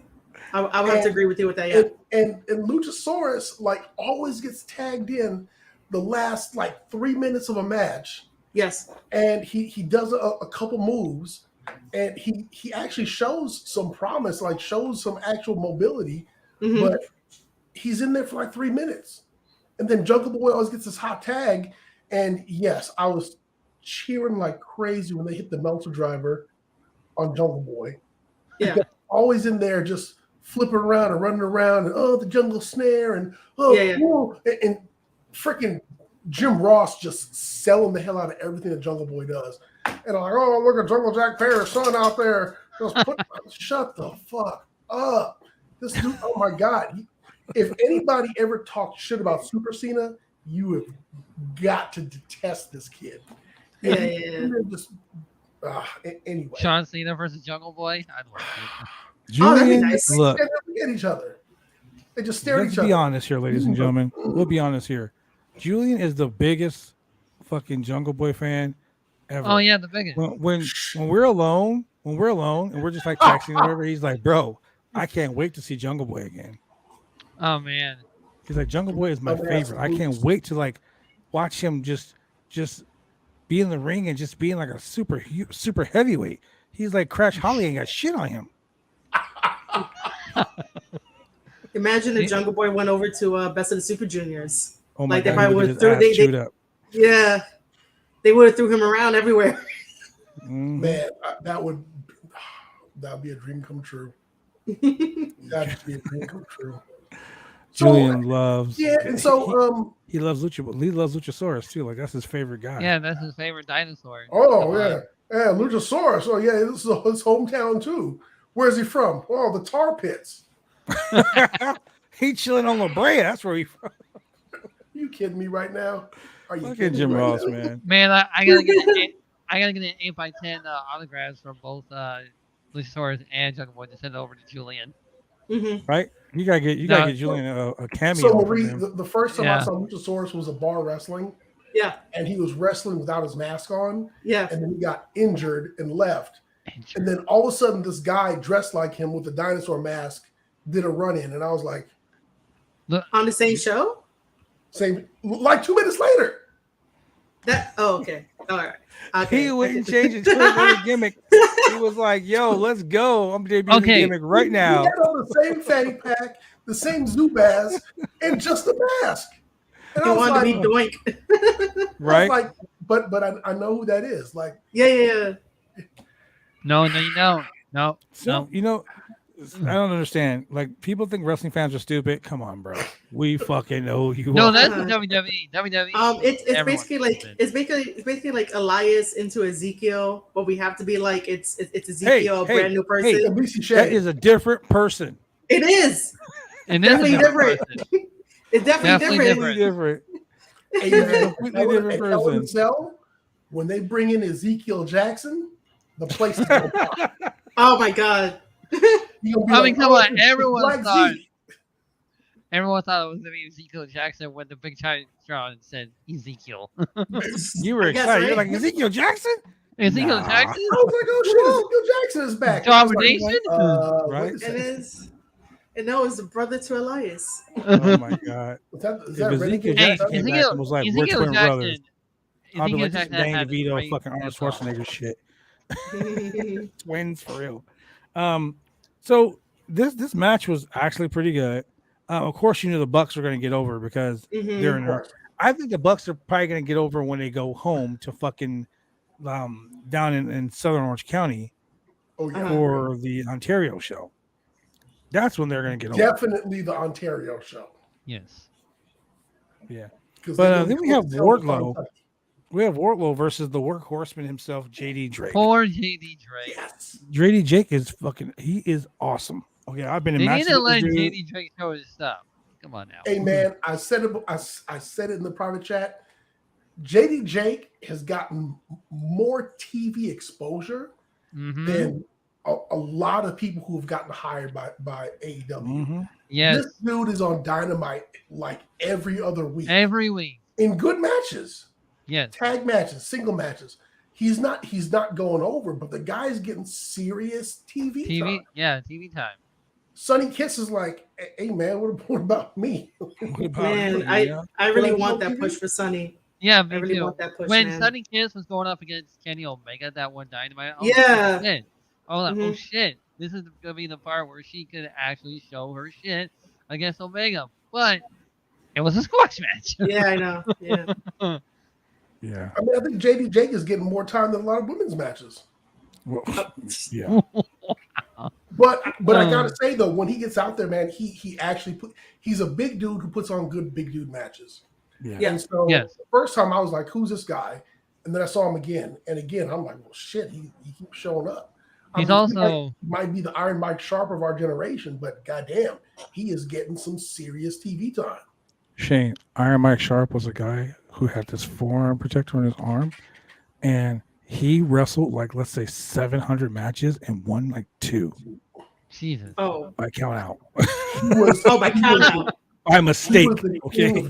I would have to agree with you with that, yeah. And Luchasaurus like always gets tagged in the last like 3 minutes of a match. Yes. And he does a couple moves, and he actually shows some promise, like shows some actual mobility, but he's in there for like 3 minutes. And then Jungle Boy always gets this hot tag. And yes, I was cheering like crazy when they hit the Meltzer driver on Jungle Boy. Yeah. Always in there just flipping around and running around and the jungle snare and and freaking Jim Ross just selling the hell out of everything that Jungle Boy does. And I'm like, oh, look at Jungle Jack Perry's son out there. Shut the fuck up. This dude, oh my God. If anybody ever talked shit about Super Cena, you have got to detest this kid. Just, anyway. John Cena versus Jungle Boy. I'd love it. Julian, nice. Look. They look at each other. They just stare at each other. Let's be honest here, ladies and gentlemen. We'll be honest here. Julian is the biggest fucking Jungle Boy fan ever. Oh yeah, the biggest. When we're alone, and we're just like texting or whatever, he's like, bro, I can't wait to see Jungle Boy again. Oh man. He's like, Jungle Boy is my favorite. I can't wait to like watch him just be in the ring and just being like a super heavyweight. He's like Crash Holly ain't got shit on him. Imagine if Jungle Boy went over to Best of the Super Juniors. Oh my like God, they probably would have they would have threw him around everywhere. Man, that would be a dream come true. That'd be a dream come true. Julian loves. Yeah, and so he loves Luchasaurus too. Like that's his favorite guy. Yeah, that's his favorite dinosaur. Oh yeah, Luchasaurus. Oh yeah, this is his hometown too. Where's he from? Oh, the Tar Pits. He chilling on La Brea. That's where he from. You kidding me right now? Are you kidding Jim Ross, man? Man, I gotta get an 8x10 autographs from both Luchasaurus and Jungle Boy to send over to Julian. Right? You gotta get Julian a cameo. So Marie, the first time I saw Luchasaurus was a bar wrestling. Yeah. And he was wrestling without his mask on. Yeah. And then he got injured and left. And then all of a sudden, this guy dressed like him with a dinosaur mask did a run in, and I was like, on the same show? Like 2 minutes later. Okay. All right. Okay. He wouldn't change it to another gimmick. He was like, yo, let's go. I'm debuting the gimmick right now. He had on the same fanny pack, the same Zubaz, and just a mask. And he wanted to be doink. Right? Like, but I know who that is. Like, yeah. No, you don't. No. You know, I don't understand. Like, people think wrestling fans are stupid. Come on, bro. We fucking know you. No, that's WWE. WWE. It's basically like Elias into Ezekiel, but we have to be like it's Ezekiel, a brand new person. That is a different person. It is. It's definitely different. It's definitely different. Hey, man, Completely different at Hell in a person. Cell, when they bring in Ezekiel Jackson, the place is going to pop. Oh my god. I mean, come on, everyone Black thought Zeke. it was going to be Ezekiel Jackson when the big Tron said Ezekiel. You were I guess, excited. You're right? like, Ezekiel Jackson? Ezekiel Nah. Jackson? I was like, oh shit, Ezekiel Jackson is back. I was like, Domination? Right? wait a And second. it's the brother to Elias. Oh my god. Is that If Renegade Ezekiel Hey, Jackson came back and was like, we're twin brothers, I'll be like, this is Danny DeVito, fucking Arnold Schwarzenegger shit. Twins for real. So this match was actually pretty good. Of course, you knew the Bucks were going to get over because they're in there. I think the Bucks are probably going to get over when they go home to fucking down in Southern Orange County for the Ontario show. That's when they're going to get over. Definitely the Ontario show. Yes. Yeah. But then we have Wardlow. We have Wardlow versus the workhorseman himself, JD Drake. Poor JD Drake. Yes. JD Drake is he is awesome. Okay, I've been in They matches need to with let this dude. JD Drake show his stuff. Come on now. Hey man, I said it in the private chat. JD Drake has gotten more TV exposure than a lot of people who have gotten hired by AEW. Yes. This dude is on Dynamite like every other week. Every week. In good matches. Yes. Tag matches, single matches. He's not going over, but the guy's getting serious TV time. Yeah, TV time. Sonny Kiss is like, hey man, what about me? Man, I really want that push for Sonny. Yeah, I really want that push. When man. Sonny Kiss was going up against Kenny Omega that one Dynamite, I was like, oh shit, this is gonna be the part where she could actually show her shit against Omega. But it was a squash match. Yeah, I know. Yeah. Yeah. I mean, I think JD Jake is getting more time than a lot of women's matches. Well, yeah. But I gotta say though, when he gets out there, man, he actually he's a big dude who puts on good big dude matches. Yeah. And so the first time I was like, who's this guy? And then I saw him again. And again, I'm like, well shit, he keeps showing up. He's also he might be the Iron Mike Sharp of our generation, but goddamn, he is getting some serious TV time. Shane, Iron Mike Sharp was a guy who had this forearm protector on his arm, and he wrestled like, let's say, 700 matches and won like 2. Jesus. Oh. By count out. By count out. By mistake. Okay.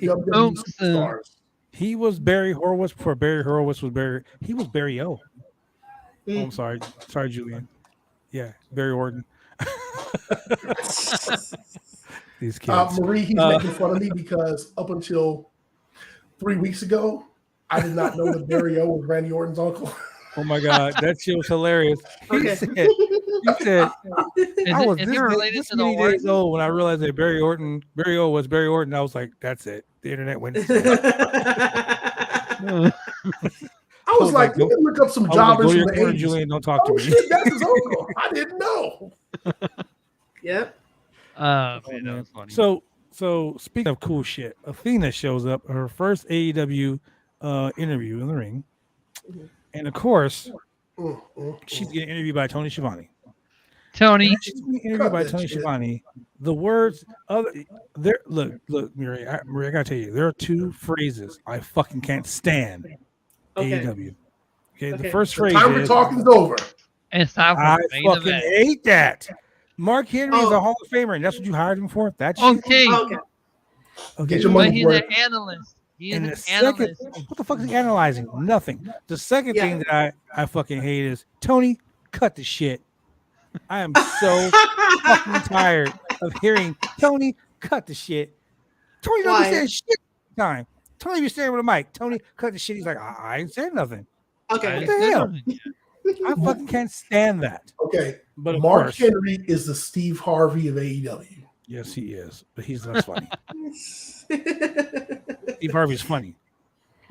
He was Barry Horowitz before Barry Horowitz was Barry. He was Barry O. Oh, I'm sorry. Sorry, Julian. Yeah, Barry Orton. These kids. Marie, he's making fun of me because up until 3 weeks ago, I did not know that Barry O was Randy Orton's uncle. Oh my God, that shit was hilarious. He said, I was this many days old when I realized that Barry O was Barry Orton. I was like, that's it. The internet went. I was like, let me look up some jobbers from the 80s. Julian, don't talk to me. Shit, that's his uncle. I didn't know. Yep. Man, that was funny. So speaking of cool shit, Athena shows up, her first AEW interview in the ring. And of course, she's getting interviewed by Tony Schiavone. She's being interviewed by Tony Schiavone. The words there. Look, Mary, I gotta tell you, there are 2 phrases I fucking can't stand. AEW. Okay, the first phrase time for talking's over. It's time for I fucking hate that. Mark Henry is a Hall of Famer, and that's what you hired him for. That's okay. Get your money. But he's an analyst. What the fuck is he analyzing? Nothing. The second thing that I fucking hate is Tony, cut the shit. I am so fucking tired of hearing Tony, cut the shit. Tony don't be saying shit all the time. Tony be standing with a mic. Tony, cut the shit. He's like, I ain't saying nothing. Okay. What the hell? I fucking can't stand that. Okay. But Mark Henry is the Steve Harvey of AEW. Yes, he is. But he's less funny. Steve Harvey's funny.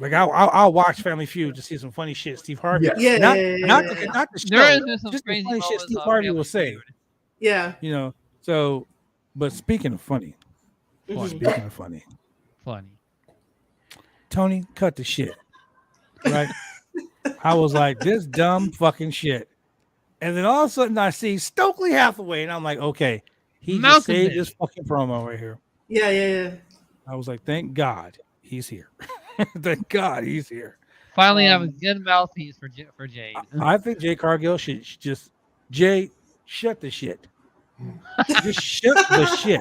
Like I'll watch Family Feud to see some funny shit. Steve Harvey, not the show, just the funny shit Steve Harvey will say. Yeah, you know. So, but speaking of funny, Tony, cut the shit. Right? I was like, this dumb fucking shit, and then all of a sudden I see Stokely Hathaway, and I'm like, okay, he just saved this fucking promo right here. Yeah. I was like, thank God he's here. Thank God he's here. Finally, have a good mouthpiece for Jade. I think Jay Cargill should just shut the shit. Just shut the shit.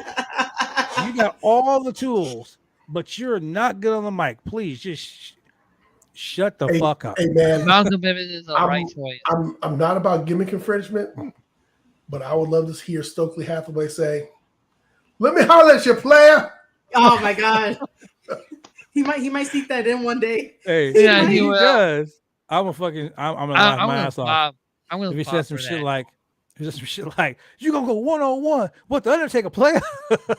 You got all the tools, but you're not good on the mic. Please just shut the fuck up. Hey man, Malcolm Bivens is the right choice. I'm not about gimmick infringement, but I would love to hear Stokely Hathaway say, "Let me holler at you, player." Oh my God. He might sneak that in one day. Hey, Yeah, he he will. does. I'm gonna laugh my ass off. I'm gonna If he pop says some for shit that. like, you gonna go 1-on-1 with the Undertaker player,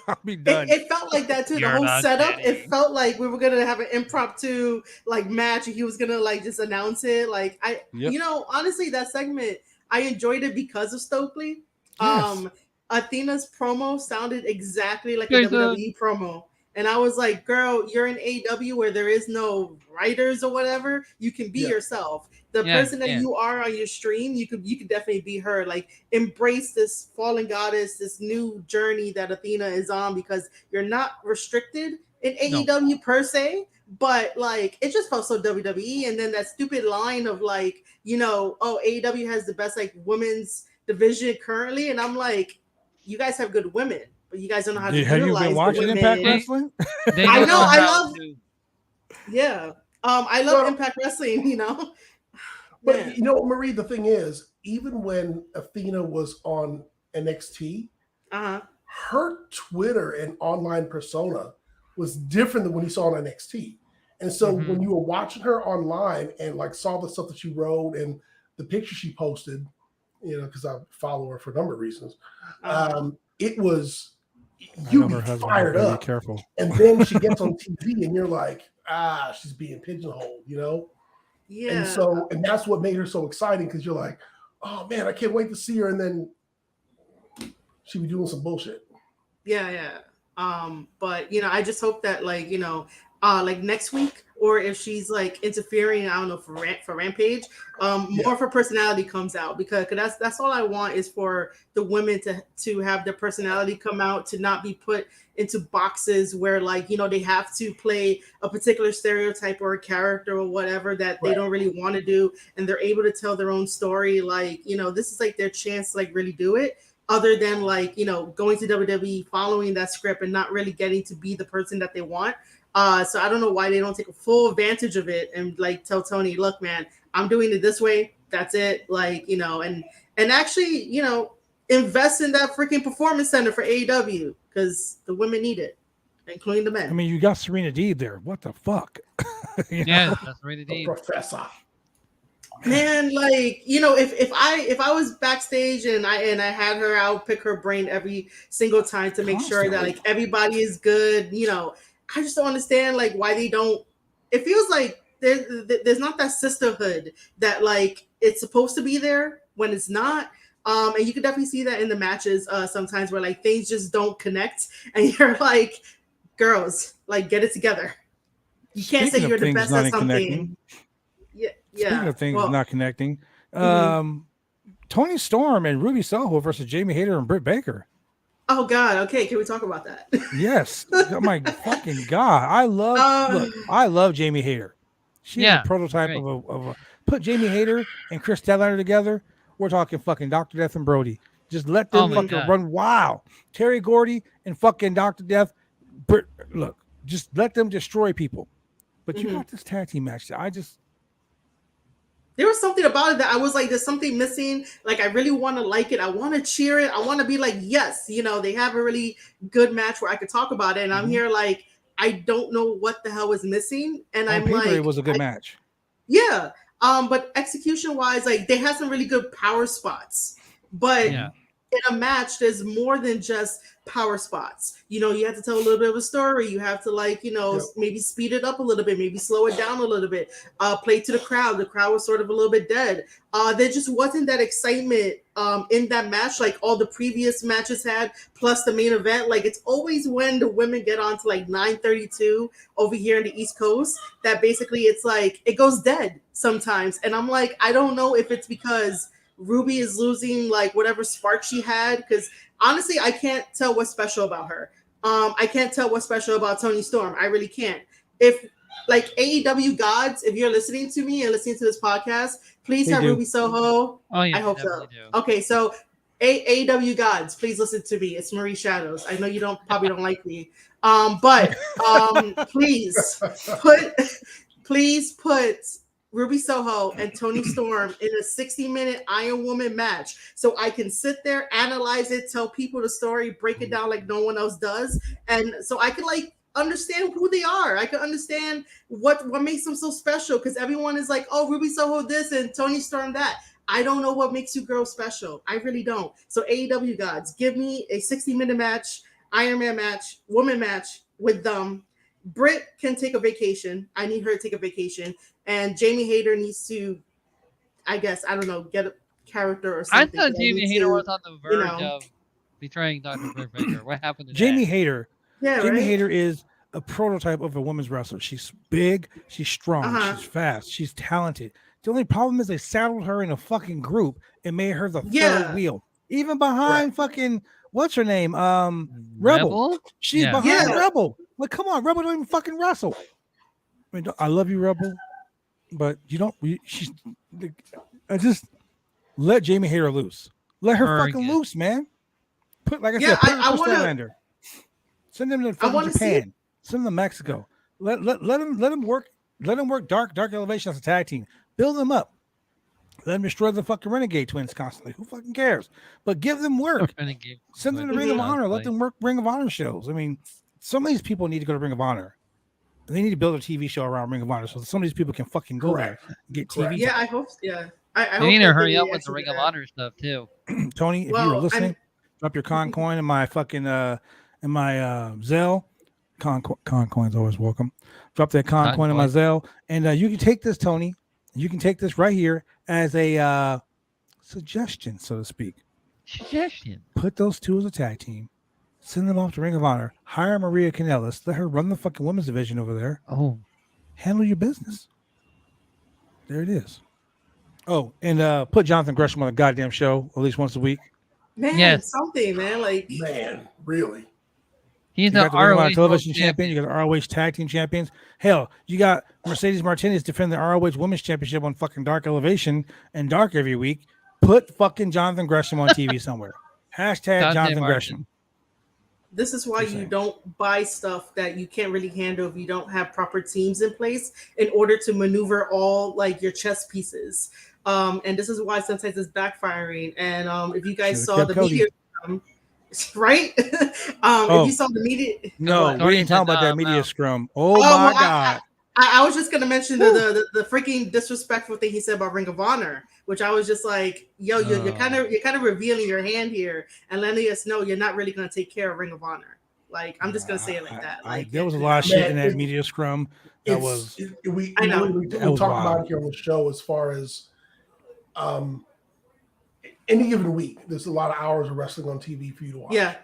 I'll be done. It felt like that too. You're the whole not setup. Daddy. It felt like we were gonna have an impromptu like match, and he was gonna like just announce it. Like honestly, that segment I enjoyed it because of Stokely. Yes. Athena's promo sounded exactly like a WWE promo. And I was like, girl, you're in AEW where there is no writers or whatever. You can be yourself. The person that you are on your stream, you could definitely be her. Like, embrace this fallen goddess, this new journey that Athena is on, because you're not restricted in AEW per se, but like it just felt so WWE. And then that stupid line of like, AEW has the best like women's division currently, and I'm like, you guys have good women, but you guys don't know how to utilize you been watching the women. Impact Wrestling? I know. I love. Yeah. I love Impact Wrestling. But Marie, the thing is, even when Athena was on NXT, her Twitter and online persona was different than when you saw on NXT. And so when you were watching her online and like saw the stuff that she wrote and the picture she posted, because I follow her for a number of reasons, it was you be fired up. Careful. And then she gets on TV and you're like, she's being pigeonholed, Yeah. And that's what made her so exciting, because you're like, oh man, I can't wait to see her. And then she be doing some bullshit. Yeah. But I just hope that like next week, or if she's like interfering, I don't know, for Rampage, more of her personality comes out, because that's all I want is for the women to have their personality come out, to not be put into boxes where like, they have to play a particular stereotype or a character or whatever that they don't really want to do. And they're able to tell their own story. Like, this is like their chance to like really do it, other than like, going to WWE, following that script and not really getting to be the person that they want. So I don't know why they don't take a full advantage of it and like tell Tony, look, man, I'm doing it this way. That's it. Like, and actually, invest in that freaking performance center for AEW, because the women need it, including the men. I mean, you got Serena Deeb there. What the fuck? Yeah, that's Serena Deeb. Professor. Man, like, if I was backstage and I had her, I would pick her brain every single time to make sure that like everybody is good. I just don't understand like why they don't. It feels like there's not that sisterhood that like it's supposed to be there when it's not. And you can definitely see that in the matches sometimes where like things just don't connect, and you're like, girls, like get it together. You can't say you're the best at something. Yeah. Speaking of things not connecting, Tony Storm and Ruby Soho versus Jamie Hayter and Britt Baker. Oh God! Okay, can we talk about that? Yes. Oh my fucking God! I love Jamie Hayter. She's a prototype of a. Put Jamie Hayter and Chris Statlander together. We're talking fucking Dr. Death and Brody. Just let them fucking run wild. Terry Gordy and fucking Dr. Death. Look, just let them destroy people. But you got this tag team match. There was something about it that I was like, there's something missing. Like, I really want to like it. I want to cheer it. I want to be like, yes, they have a really good match where I could talk about it. And I'm here like, I don't know what the hell was missing. And I'm like, it was a good match. Yeah. But execution wise, like they had some really good power spots. But in a match, there's more than just power spots. You have to tell a little bit of a story. You have to like, maybe speed it up a little bit, maybe slow it down a little bit, play to the crowd. The crowd was sort of a little bit dead. There just wasn't that excitement in that match like all the previous matches had, plus the main event. Like it's always when the women get on to like 9:32 over here in the East Coast that basically it's like it goes dead sometimes. And I'm like, I don't know if it's because Ruby is losing like whatever spark she had, because honestly, I can't tell what's special about her. I can't tell what's special about Toni Storm. I really can't. If like AEW gods, if you're listening to me and listening to this podcast, please They have do. Ruby Soho. Oh yeah, I hope so. definitely do. Okay, so AEW gods, please listen to me. It's Marie Shadows. I know you probably don't like me, but please put Ruby Soho and Toni Storm in a 60-minute Iron Woman match so I can sit there, analyze it, tell people the story, break it down like no one else does, and so I can like understand who they are. I can understand what makes them so special, because everyone is like, oh, Ruby Soho this and Toni Storm that. I don't know what makes you girls special. I really don't. So AEW gods, give me a 60-minute match, Iron Man match, woman match with them. Britt can take a vacation. I need her to take a vacation. And Jamie Hayter needs to, I guess, I don't know, get a character or something. I thought Jamie Hayter was on the verge of betraying Dr. Britt Baker. What happened to Jamie that? Hayter? Yeah, Jamie right? Hayter is a prototype of a women's wrestler. She's big, she's strong, she's fast, she's talented. The only problem is they saddled her in a fucking group and made her the third wheel. Even behind fucking what's her name? Rebel. She's behind Rebel. Like, come on, Rebel don't even fucking wrestle. I mean, I love you, Rebel, but you don't. I just let Jamie Hayter loose. Let her fucking loose, man. Put like I said, put her in Statlander. Send them to Japan. Send them to Mexico. Let him work. Let him work Dark Elevation as a tag team. Build them up. Let them destroy the fucking Renegade Twins constantly. Who fucking cares? But give them work. Send them to Ring of Honor. Let them work Ring of Honor shows. I mean, some of these people need to go to Ring of Honor. They need to build a TV show around Ring of Honor so some of these people can fucking go there and get TV. Yeah, I hope. Yeah, I they need to hurry up with the Ring of Honor stuff too. Tony, if you were listening, drop your con coin in my fucking Zelle. Con coin's always welcome. Drop that con coin in my Zelle, and you can take this, Tony. You can take this right here as a suggestion, so to speak. Suggestion. Put those two as a tag team. Send them off to Ring of Honor. Hire Maria Kanellis. Let her run the fucking women's division over there. Oh. Handle your business. There it is. Oh, and put Jonathan Gresham on a goddamn show at least once a week. Man, something, man. Like, man, really. He's the ROH television champion. You got the ROH tag team champions. Hell, you got Mercedes Martinez defending the ROH women's championship on fucking Dark Elevation and Dark every week. Put fucking Jonathan Gresham on TV somewhere. Hashtag Jonathan Gresham. This is why you don't buy stuff that you can't really handle if you don't have proper teams in place in order to maneuver all like your chess pieces. And this is why sometimes it's backfiring. And if you guys saw the media, right? If you saw the media, no, we ain't talking about that media scrum. Oh my God. I was just gonna mention the freaking disrespectful thing he said about Ring of Honor, which I was just like, yo, you're kind of revealing your hand here and letting us know you're not really gonna take care of Ring of Honor. Like, I'm just gonna say it like that. Like, there was a lot of shit in that media scrum. That was we talk about it here on the show as far as any given week. There's a lot of hours of wrestling on TV for you to watch. Yeah.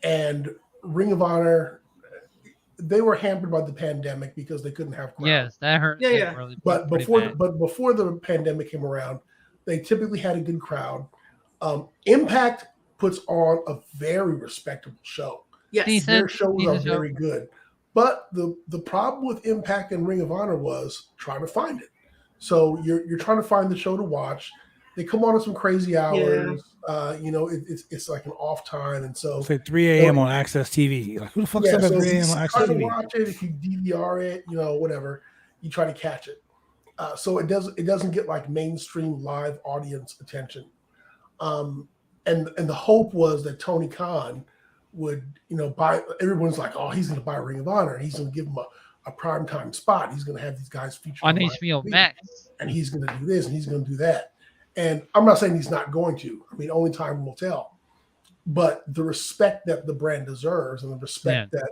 And Ring of Honor, they were hampered by the pandemic because they couldn't have crowds. Yes, that hurt. Yeah. Really but before the pandemic came around, they typically had a good crowd. Impact puts on a very respectable show. Yes, their shows are very good. But the problem with Impact and Ring of Honor was trying to find it. So you're trying to find the show to watch. They come on at some crazy hours. Yeah. It's like an off time, and so it's like 3 a.m. on Access TV. Like, who the fuck's up at 3 a.m. on Access TV? Watch it. If you DVR it, whatever, you try to catch it. So it doesn't get like mainstream live audience attention. And the hope was that Tony Khan would buy. Everyone's like, oh, he's going to buy Ring of Honor, and he's going to give him a primetime spot. He's going to have these guys featured on HBO Max, and he's going to do this and he's going to do that. And I'm not saying he's not going to. I mean, only time will tell. But the respect that the brand deserves, and the respect that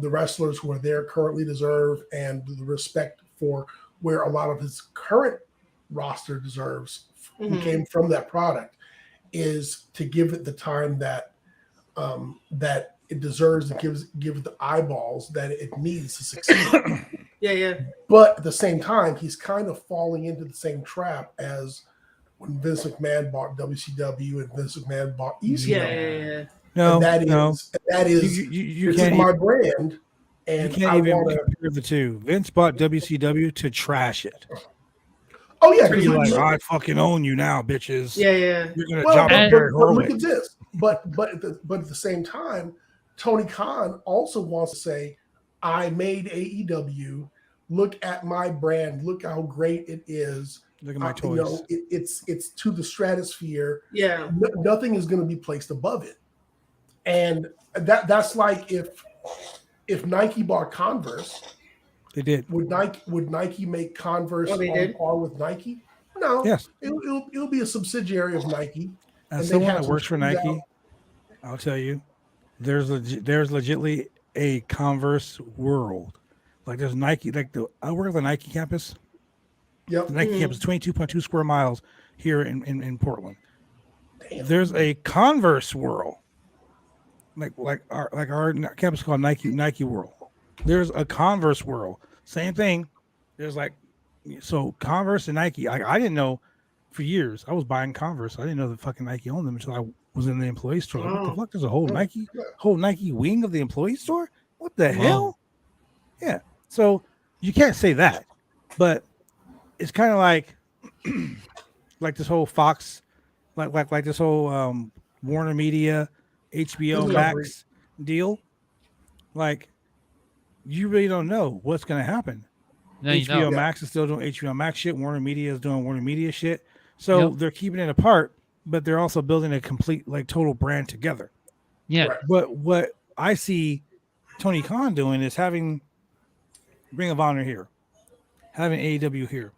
the wrestlers who are there currently deserve, and the respect for where a lot of his current roster deserves, who came from that product, is to give it the time that that it deserves, and give it the eyeballs that it needs to succeed. Yeah. But at the same time, he's kind of falling into the same trap as when Vince McMahon bought WCW and Vince McMahon bought ECW. Yeah. No, that is you this is my brand. And you can't I even want to compare the two. Vince bought WCW to trash it. Oh yeah, He's like, I fucking own you now, bitches. Yeah. You're gonna well, jump on Barry but look Horowitz. at this. But at the same time, Tony Khan also wants to say, I made AEW. Look at my brand. Look how great it is. Look at my toys. You know, it's to the stratosphere. Yeah. Nothing is going to be placed above it. And that's like if Nike bought Converse, they did. Would Nike make Converse on par with Nike? No. Yes. It'll be a subsidiary of Nike. As someone that works for Nike, I'll tell you, there's legitimately a Converse world. Like there's Nike, I work at the Nike campus. Yep. The Nike campus, 22.2 square miles here in Portland. Damn. There's a Converse world. Like our campus called Nike World. There's a Converse world. Same thing. There's so Converse and Nike. I didn't know for years. I was buying Converse. I didn't know that fucking Nike owned them until I was in the employee store. What the fuck? There's a whole Nike wing of the employee store? What the hell? Yeah. So you can't say that. But it's kind of like this whole Fox, like this whole Warner Media, HBO Max deal. Like, you really don't know what's going to happen. No, HBO Max is still doing HBO Max shit. Warner Media is doing Warner Media shit. So they're keeping it apart, but they're also building a complete, total brand together. Yeah. Right. But what I see Tony Khan doing is having Ring of Honor here, having AEW here.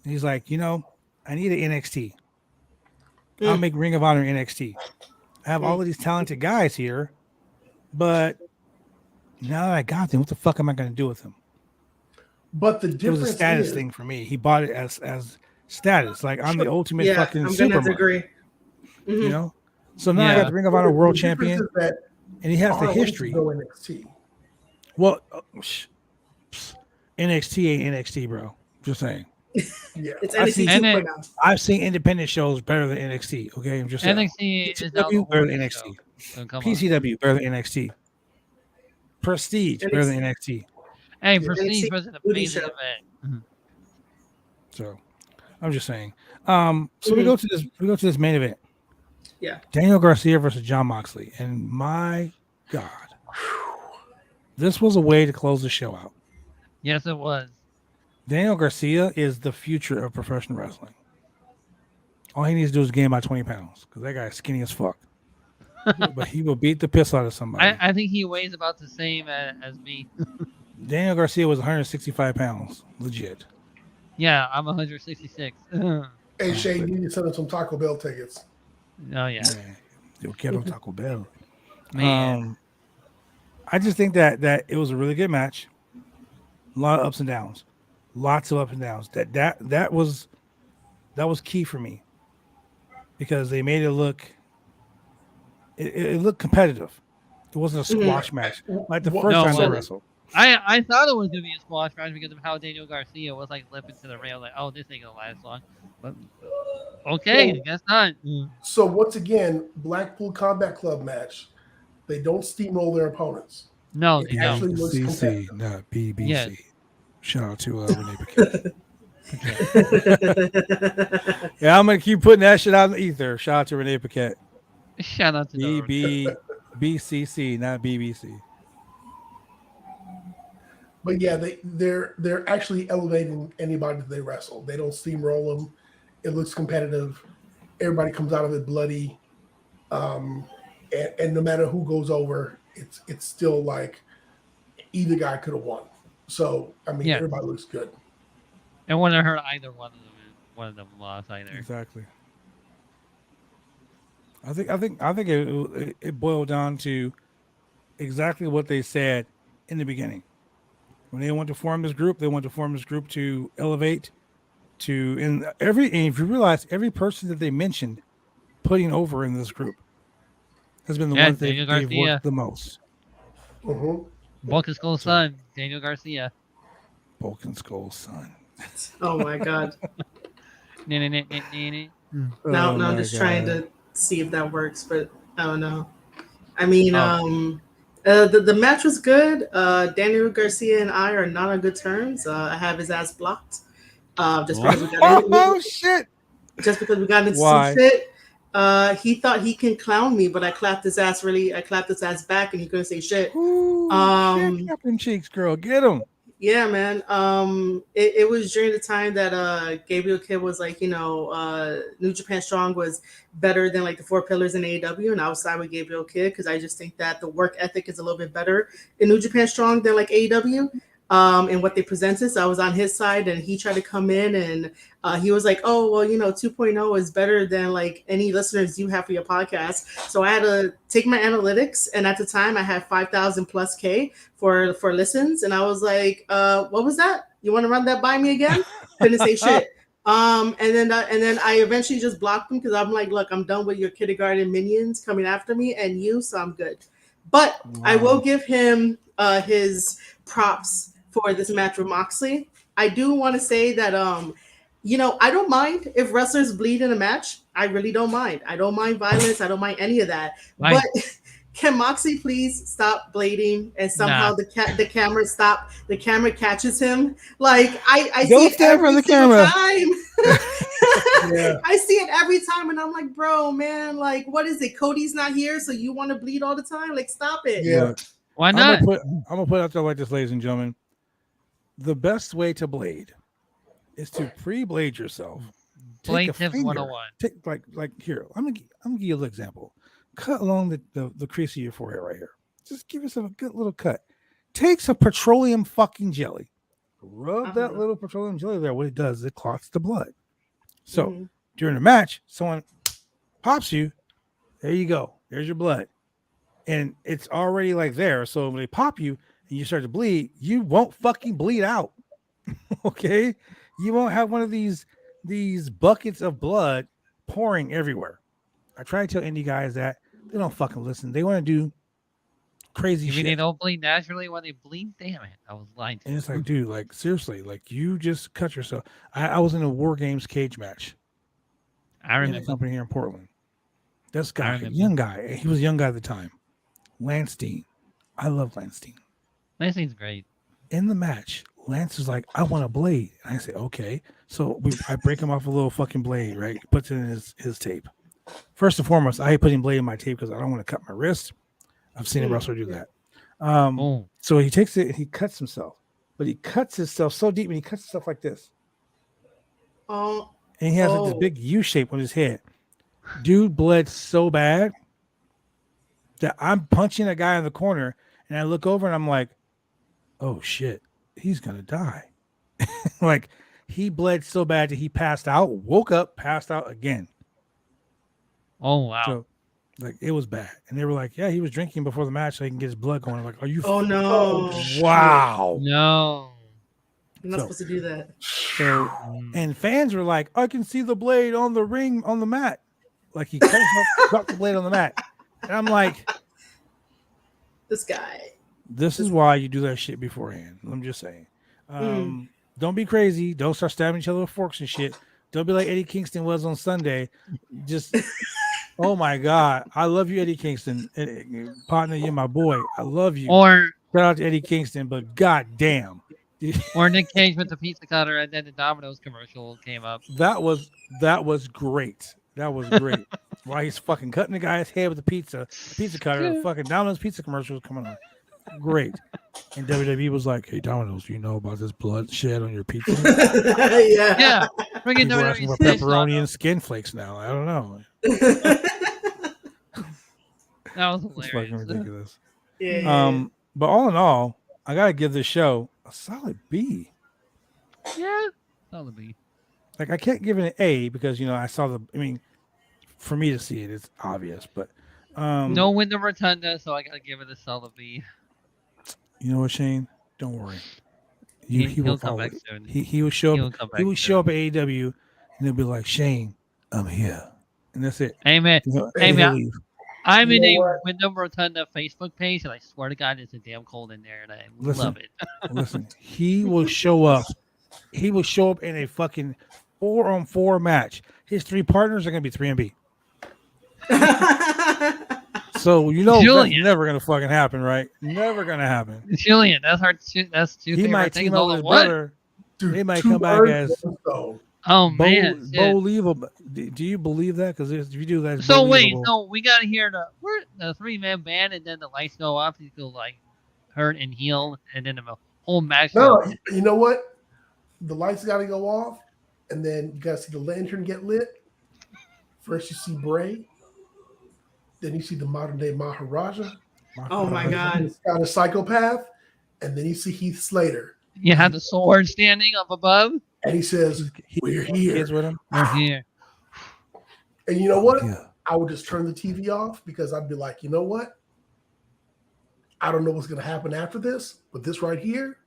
And he's like, I need an NXT. I'll make Ring of Honor NXT. I have all of these talented guys here, but now that I got them, what the fuck am I going to do with them? But the difference it was a status thing for me. He bought it as status. Like, I'm the ultimate fucking Superman. I'm going to agree. Mm-hmm. So now I got the Ring of Honor World Champion, and he has the history. Well, NXT ain't NXT, bro. Just saying. Yeah, it's NXT. I've seen independent shows better than NXT. Okay, I'm just saying. NXT is better than NXT. PCW better than NXT. Prestige better than NXT. Hey, Prestige was an amazing event. Mm-hmm. So, I'm just saying. So we go to this main event. Yeah. Daniel Garcia versus Jon Moxley, and my God, this was a way to close the show out. Yes, it was. Daniel Garcia is the future of professional wrestling. All he needs to do is gain about 20 pounds because that guy is skinny as fuck. But he will beat the piss out of somebody. I think he weighs about the same as me. Daniel Garcia was 165 pounds, legit. Yeah, I'm 166. Hey, Shay, you need to send him some Taco Bell tickets. Oh, yeah. Yo quiero Taco Bell. Man. I just think that it was a really good match. A lot of ups and downs. Lots of ups and downs. That was key for me because they made it look. It looked competitive. It wasn't a squash match like the first time they wrestled. I thought it was gonna be a squash match because of how Daniel Garcia was limping to the rail. Like, oh, this ain't gonna last long. But okay, I guess not. So once again, Blackpool Combat Club match. They don't steamroll their opponents. No, it actually looks CC, not BBC. Yes. Shout out to Renee Paquette. Yeah, I'm gonna keep putting that shit out in the ether. Shout out to Renee Paquette. Shout out to BCC, not BBC. But yeah, they're actually elevating anybody that they wrestle. They don't steamroll them. It looks competitive. Everybody comes out of it bloody. And no matter who goes over, it's still like either guy could have won. So I mean, everybody looks good. And wouldn't hurt either one of them lost either. Exactly. I think it boiled down to exactly what they said in the beginning. When they want to form this group, they want to form this group to elevate and if you realize every person that they mentioned putting over in this group has been the one that they've worked the most. Mm-hmm. Bulk and Skull's son, Daniel Garcia. Bulk and Skull's son. Oh my God. Now I'm just trying to see if that works, but I don't know. I mean, The match was good. Daniel Garcia and I are not on good terms. I have his ass blocked. Just because we got shit. Just because we got into Why? some shit. He thought he can clown me, but I clapped his ass back, and he couldn't say shit. Ooh, shit, clap them cheeks, girl. Get him. Yeah, man. It was during the time that Gabriel Kidd was like, New Japan Strong was better than like the Four Pillars in AEW, and I was side with Gabriel Kidd because I just think that the work ethic is a little bit better in New Japan Strong than like AEW. And what they presented. So I was on his side, and he tried to come in, and he was like, "Oh, well, 2.0 is better than like any listeners you have for your podcast." So I had to take my analytics, and at the time I had 5,000 plus K for listens, and I was like, "What was that? You want to run that by me again?" Couldn't say shit. And then I eventually just blocked him because I'm like, "Look, I'm done with your kindergarten minions coming after me and you, so I'm good." But I will give him his props for this match with Moxley. I do want to say that I don't mind if wrestlers bleed in a match. I really don't mind. I don't mind violence. I don't mind any of that. Right. But can Moxley please stop bleeding and somehow the camera catches him? Like I see it every single time. Yeah. I see it every time, and I'm like, bro, man, like, what is it? Cody's not here, so you want to bleed all the time? Like, stop it. Yeah. Why not? I'm gonna put out there like this, ladies and gentlemen. The best way to blade is to pre-blade yourself. Blade tips 101. Take like here. I'm gonna give you an example. Cut along the crease of your forehead right here. Just give yourself a good little cut. Take some petroleum fucking jelly. Rub that little petroleum jelly there. What it does is it clots the blood. So during the match, someone pops you. There you go. There's your blood. And it's already like there. So when they pop you and you start to bleed, you won't fucking bleed out. Okay? You won't have one of these buckets of blood pouring everywhere. I try to tell indie guys that they don't fucking listen. They want to do crazy shit. They don't bleed naturally when they bleed? Damn it. I was lying to you. And it's like, dude, like seriously, like you just cut yourself. I was in a War Games cage match. I remember. In a company here in Portland. This guy, young guy. He was a young guy at the time. Lance Dean. I love Lance Dean. Lance Dean's great. In the match, Lance is like, I want a blade. And I say, okay. So I break him off a little fucking blade, right? He puts it in his tape. First and foremost, I hate putting blade in my tape because I don't want to cut my wrist. I've seen a wrestler do that. So he takes it and he cuts himself. But he cuts himself so deep and he cuts himself like this. And he has like this big U shape on his head. Dude bled so bad that I'm punching a guy in the corner and I look over and I'm like, oh shit, he's gonna die. Like he bled so bad that he passed out, woke up, passed out again. Oh wow. So like it was bad. And they were like, yeah, he was drinking before the match so he can get his blood going. I'm like, are you no. Wow. No. You're not supposed to do that. So and fans were like, I can see the blade on the ring on the mat. Like he cut himself, dropped the blade on the mat. And I'm like, this guy. This is why you do that shit beforehand. I'm just saying. Don't be crazy. Don't start stabbing each other with forks and shit. Don't be like Eddie Kingston was on Sunday. Just, oh my God. I love you, Eddie Kingston. Partner, you're my boy. I love you. Or shout out to Eddie Kingston, but God damn. Or Nick Cage with the pizza cutter and then the Domino's commercial came up. That was great. That was great. Why he's fucking cutting the guy's head with the pizza cutter. The fucking Domino's pizza commercial was coming on. Great. And WWE was like, hey, Domino's, you know about this blood shed on your pizza? Yeah. Bring in People are asking for pepperoni and skin flakes now. I don't know. That was hilarious. It's fucking ridiculous. Yeah. But all in all, I gotta give this show a solid B. Yeah, solid B. Like I can't give it an A because I saw for me to see it, it's obvious. But no win the rotunda, so I gotta give it a solid B. You know what, Shane? Don't worry. He'll come back soon. He will show up. He will show up at AEW, and they'll be like, Shane, I'm here, and that's it. Amen. Amen. I'm in a Wyndham Rotunda Facebook page, and I swear to God, it's a damn cold in there, and I love it. Listen, he will show up. He will show up in a fucking 4-on-4 match. His 3 partners are going to be 3 and B. So Julian. that's never gonna fucking happen, right? Never gonna happen. Julian, that's two. He might team up with his brother. Dude, he might come back as oh man, believable. Do you believe that? Because if you do that, so wait, so we gotta hear the 3-man band, and then the lights go off. You go like hurt and heal, and then the whole match. No, you know what? The lights got to go off, and then you got to see the lantern get lit. First, you see Bray. Then you see the modern day Maharaja. Oh my God! He's got a psychopath, and then you see Heath Slater. You have the sword standing up above, and he says, "We're here." Kids with him. We're here. And you know what? Yeah. I would just turn the TV off because I'd be like, you know what? I don't know what's going to happen after this, but this right here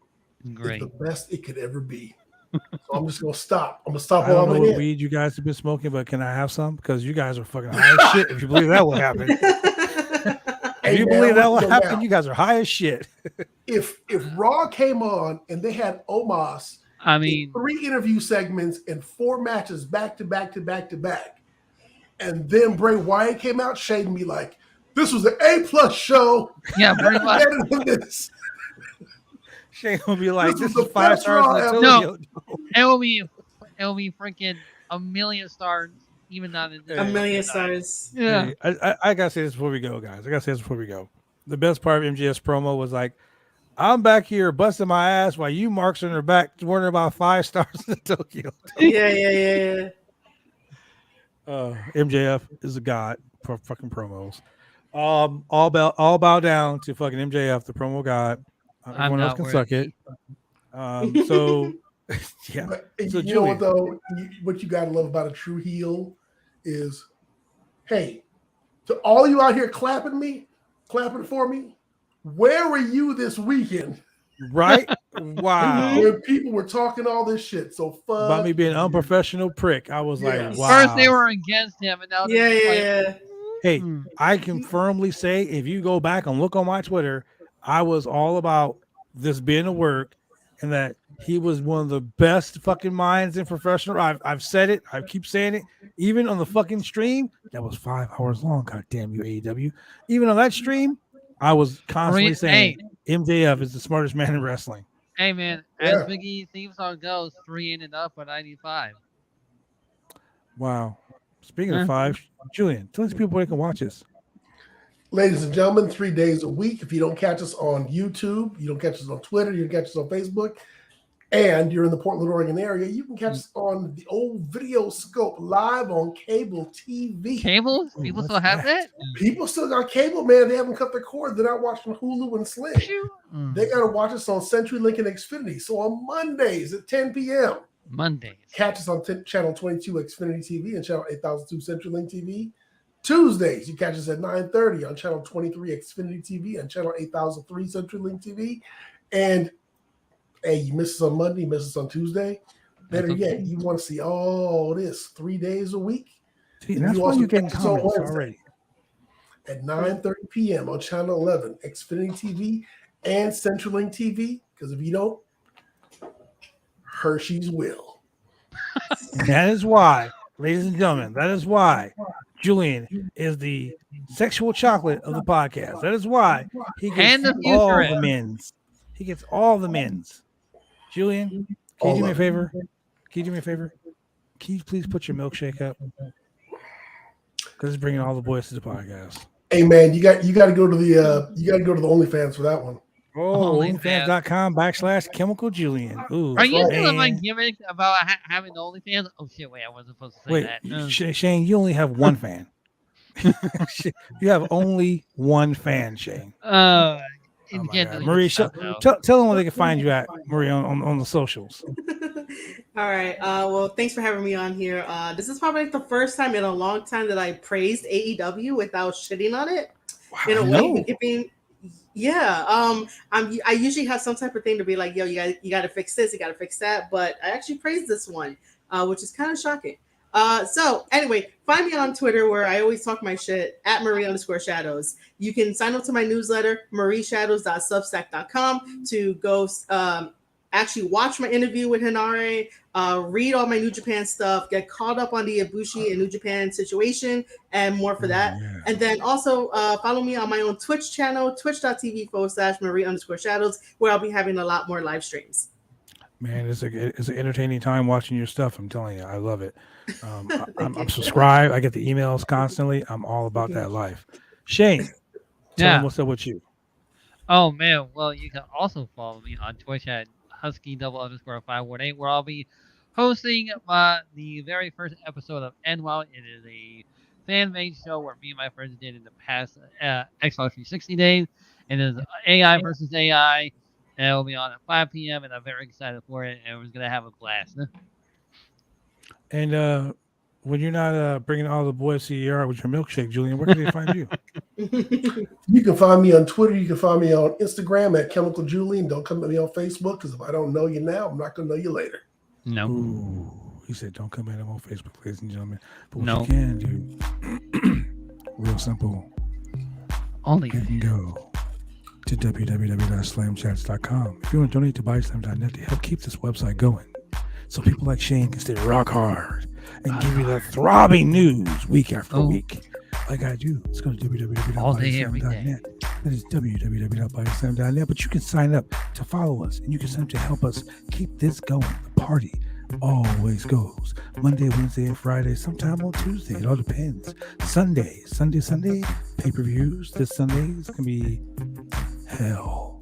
is the best it could ever be. So I'm just going to stop. I'm going to stop. I don't know what weed you guys have been smoking, but can I have some? Because you guys are fucking high as shit. If you believe that will happen. If you believe that will happen, you guys are high as shit. If Raw came on and they had Omos, I mean, 3 interview segments and 4 matches back to back to back to back, and then Bray Wyatt came out, shading me like, this was an A+ show. Yeah, Bray Wyatt. Shane will be like, this is 5 stars. No, it will be freaking a million stars, even not a million stars. Yeah. Hey, I gotta say this before we go, guys. I gotta say this before we go. The best part of MJF's promo was like, I'm back here busting my ass while you marks in her back worrying about 5 stars in Tokyo. Yeah. MJF is a god for fucking promos. All bow down to fucking MJF, the promo god. Everyone else can suck it. So yeah. So you know what though? What you gotta love about a true heel is, hey, to all you out here clapping for me, where were you this weekend? Right? Wow. When people were talking all this shit. So fuck about me being an unprofessional prick. I was like, wow. First they were against him, and now yeah. Hey, I can firmly say if you go back and look on my Twitter, I was all about this being a work and that he was one of the best fucking minds in professional. I've said it. I keep saying it. Even on the fucking stream, that was 5 hours long. God damn you, AEW. Even on that stream, I was constantly saying MJF is the smartest man in wrestling. Hey, man, as Big E theme song goes, 3 in and up at 95. Wow. Speaking of 5, Julian, tell these people where they can watch us. Ladies and gentlemen, 3 days a week. If you don't catch us on YouTube, you don't catch us on Twitter, you don't catch us on Facebook, and you're in the Portland, Oregon area, you can catch us on the old Video Scope live on cable TV. Cable? People still have that? People still got cable, man. They haven't cut the cord. They're not watching Hulu and Sling. They got to watch us on CenturyLink and Xfinity. So on Mondays at 10 p.m. Mondays. Catch us on channel 22 Xfinity TV and channel 8002 CenturyLink TV. Tuesdays, you catch us at 9:30 on channel 23 Xfinity TV and channel 8003 CenturyLink TV. And hey, you miss us on Monday, you miss us on Tuesday. Better yet, you want to see all this 3 days a week. See, that's why you're getting comments already. At 9:30 p.m. on channel 11 Xfinity TV and CenturyLink TV. Because if you don't, Hershey's will. That is why, ladies and gentlemen, that is why Julian is the sexual chocolate of the podcast. That is why he gets all the men's. He gets all the men's. Julian, can you do me a favor? Can you please put your milkshake up? Because it's bringing all the boys to the podcast. Hey man, you got to go to the OnlyFans for that one. Oh, OnlyFans.com/Chemical Julian. Ooh, are you doing my gimmick about having OnlyFans? Oh shit! Wait, I wasn't supposed to say that. Shane, you only have one fan. You have only one fan, Shane. Marie, tell them where they can find you at, Marie, on the socials. All right. Well, thanks for having me on here. This is probably the first time in a long time that I praised AEW without shitting on it. Wow, in a way, it being. Yeah, I usually have some type of thing to be like, yo, you got to fix this, you got to fix that, but I actually praised this one, which is kind of shocking. So anyway, find me on Twitter where I always talk my shit at Marie_Shadows. You can sign up to my newsletter, marieshadows.substack.com to go actually watch my interview with Hinare, read all my New Japan stuff, get caught up on the Ibushi and New Japan situation, and more for that. Yeah. And then also follow me on my own Twitch channel, twitch.tv/Marie_Shadows, where I'll be having a lot more live streams. Man, it's an entertaining time watching your stuff. I'm telling you, I love it. I'm subscribed. I get the emails constantly. I'm all about that life. Shane, tell them what's up with you. Oh man, well you can also follow me on Twitch at Husky_518, where I'll be hosting the very first episode of NWOW. It is a fan-made show where me and my friends did in the past Xbox 360 days. It is AI versus AI. And it'll be on at 5 p.m. and I'm very excited for it. And we're going to have a blast. And when you're not bringing all the boys to your yard with your milkshake, Julian, where can they find you? You can find me on Twitter. You can find me on Instagram at Chemical Julian. Don't come at me on Facebook, because if I don't know you now, I'm not going to know you later. No. Ooh, he said don't come at him on Facebook, ladies and gentlemen. But what you can do, real simple. Only you can go to www.slamchats.com. If you want to donate to BodySlam.net to help keep this website going, so people like Shane can stay rock hard and give you the throbbing news week after week, like I do. Let's go to www.bodyslam.net. That is www.bodyslam.net. But you can sign up to follow us, and you can sign up to help us keep this going. The party always goes Monday, Wednesday, and Friday, sometime on Tuesday. It all depends. Sunday, pay-per-views. This Sunday is going to be Hell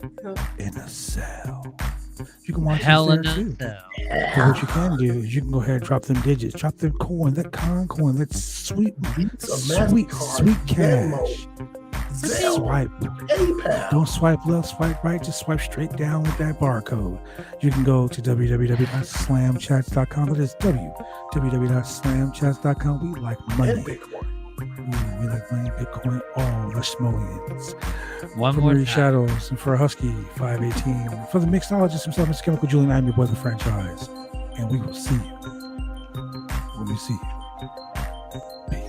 in a Cell. You can watch Hell this there too. So what you can do is you can go ahead and drop them digits, drop them coin, that coin, that sweet cash. Swipe. Don't swipe left, swipe right, just swipe straight down with that barcode. You can go to www.slamchats.com. That is www.slamchats.com. We like money. We like money, Bitcoin, all the smollings. One for more Marie time. Shadows and for Husky 518. For the mixologist himself, Mr. Chemical Julian, I'm your boy, the franchise. And we will see you when we see you. Peace.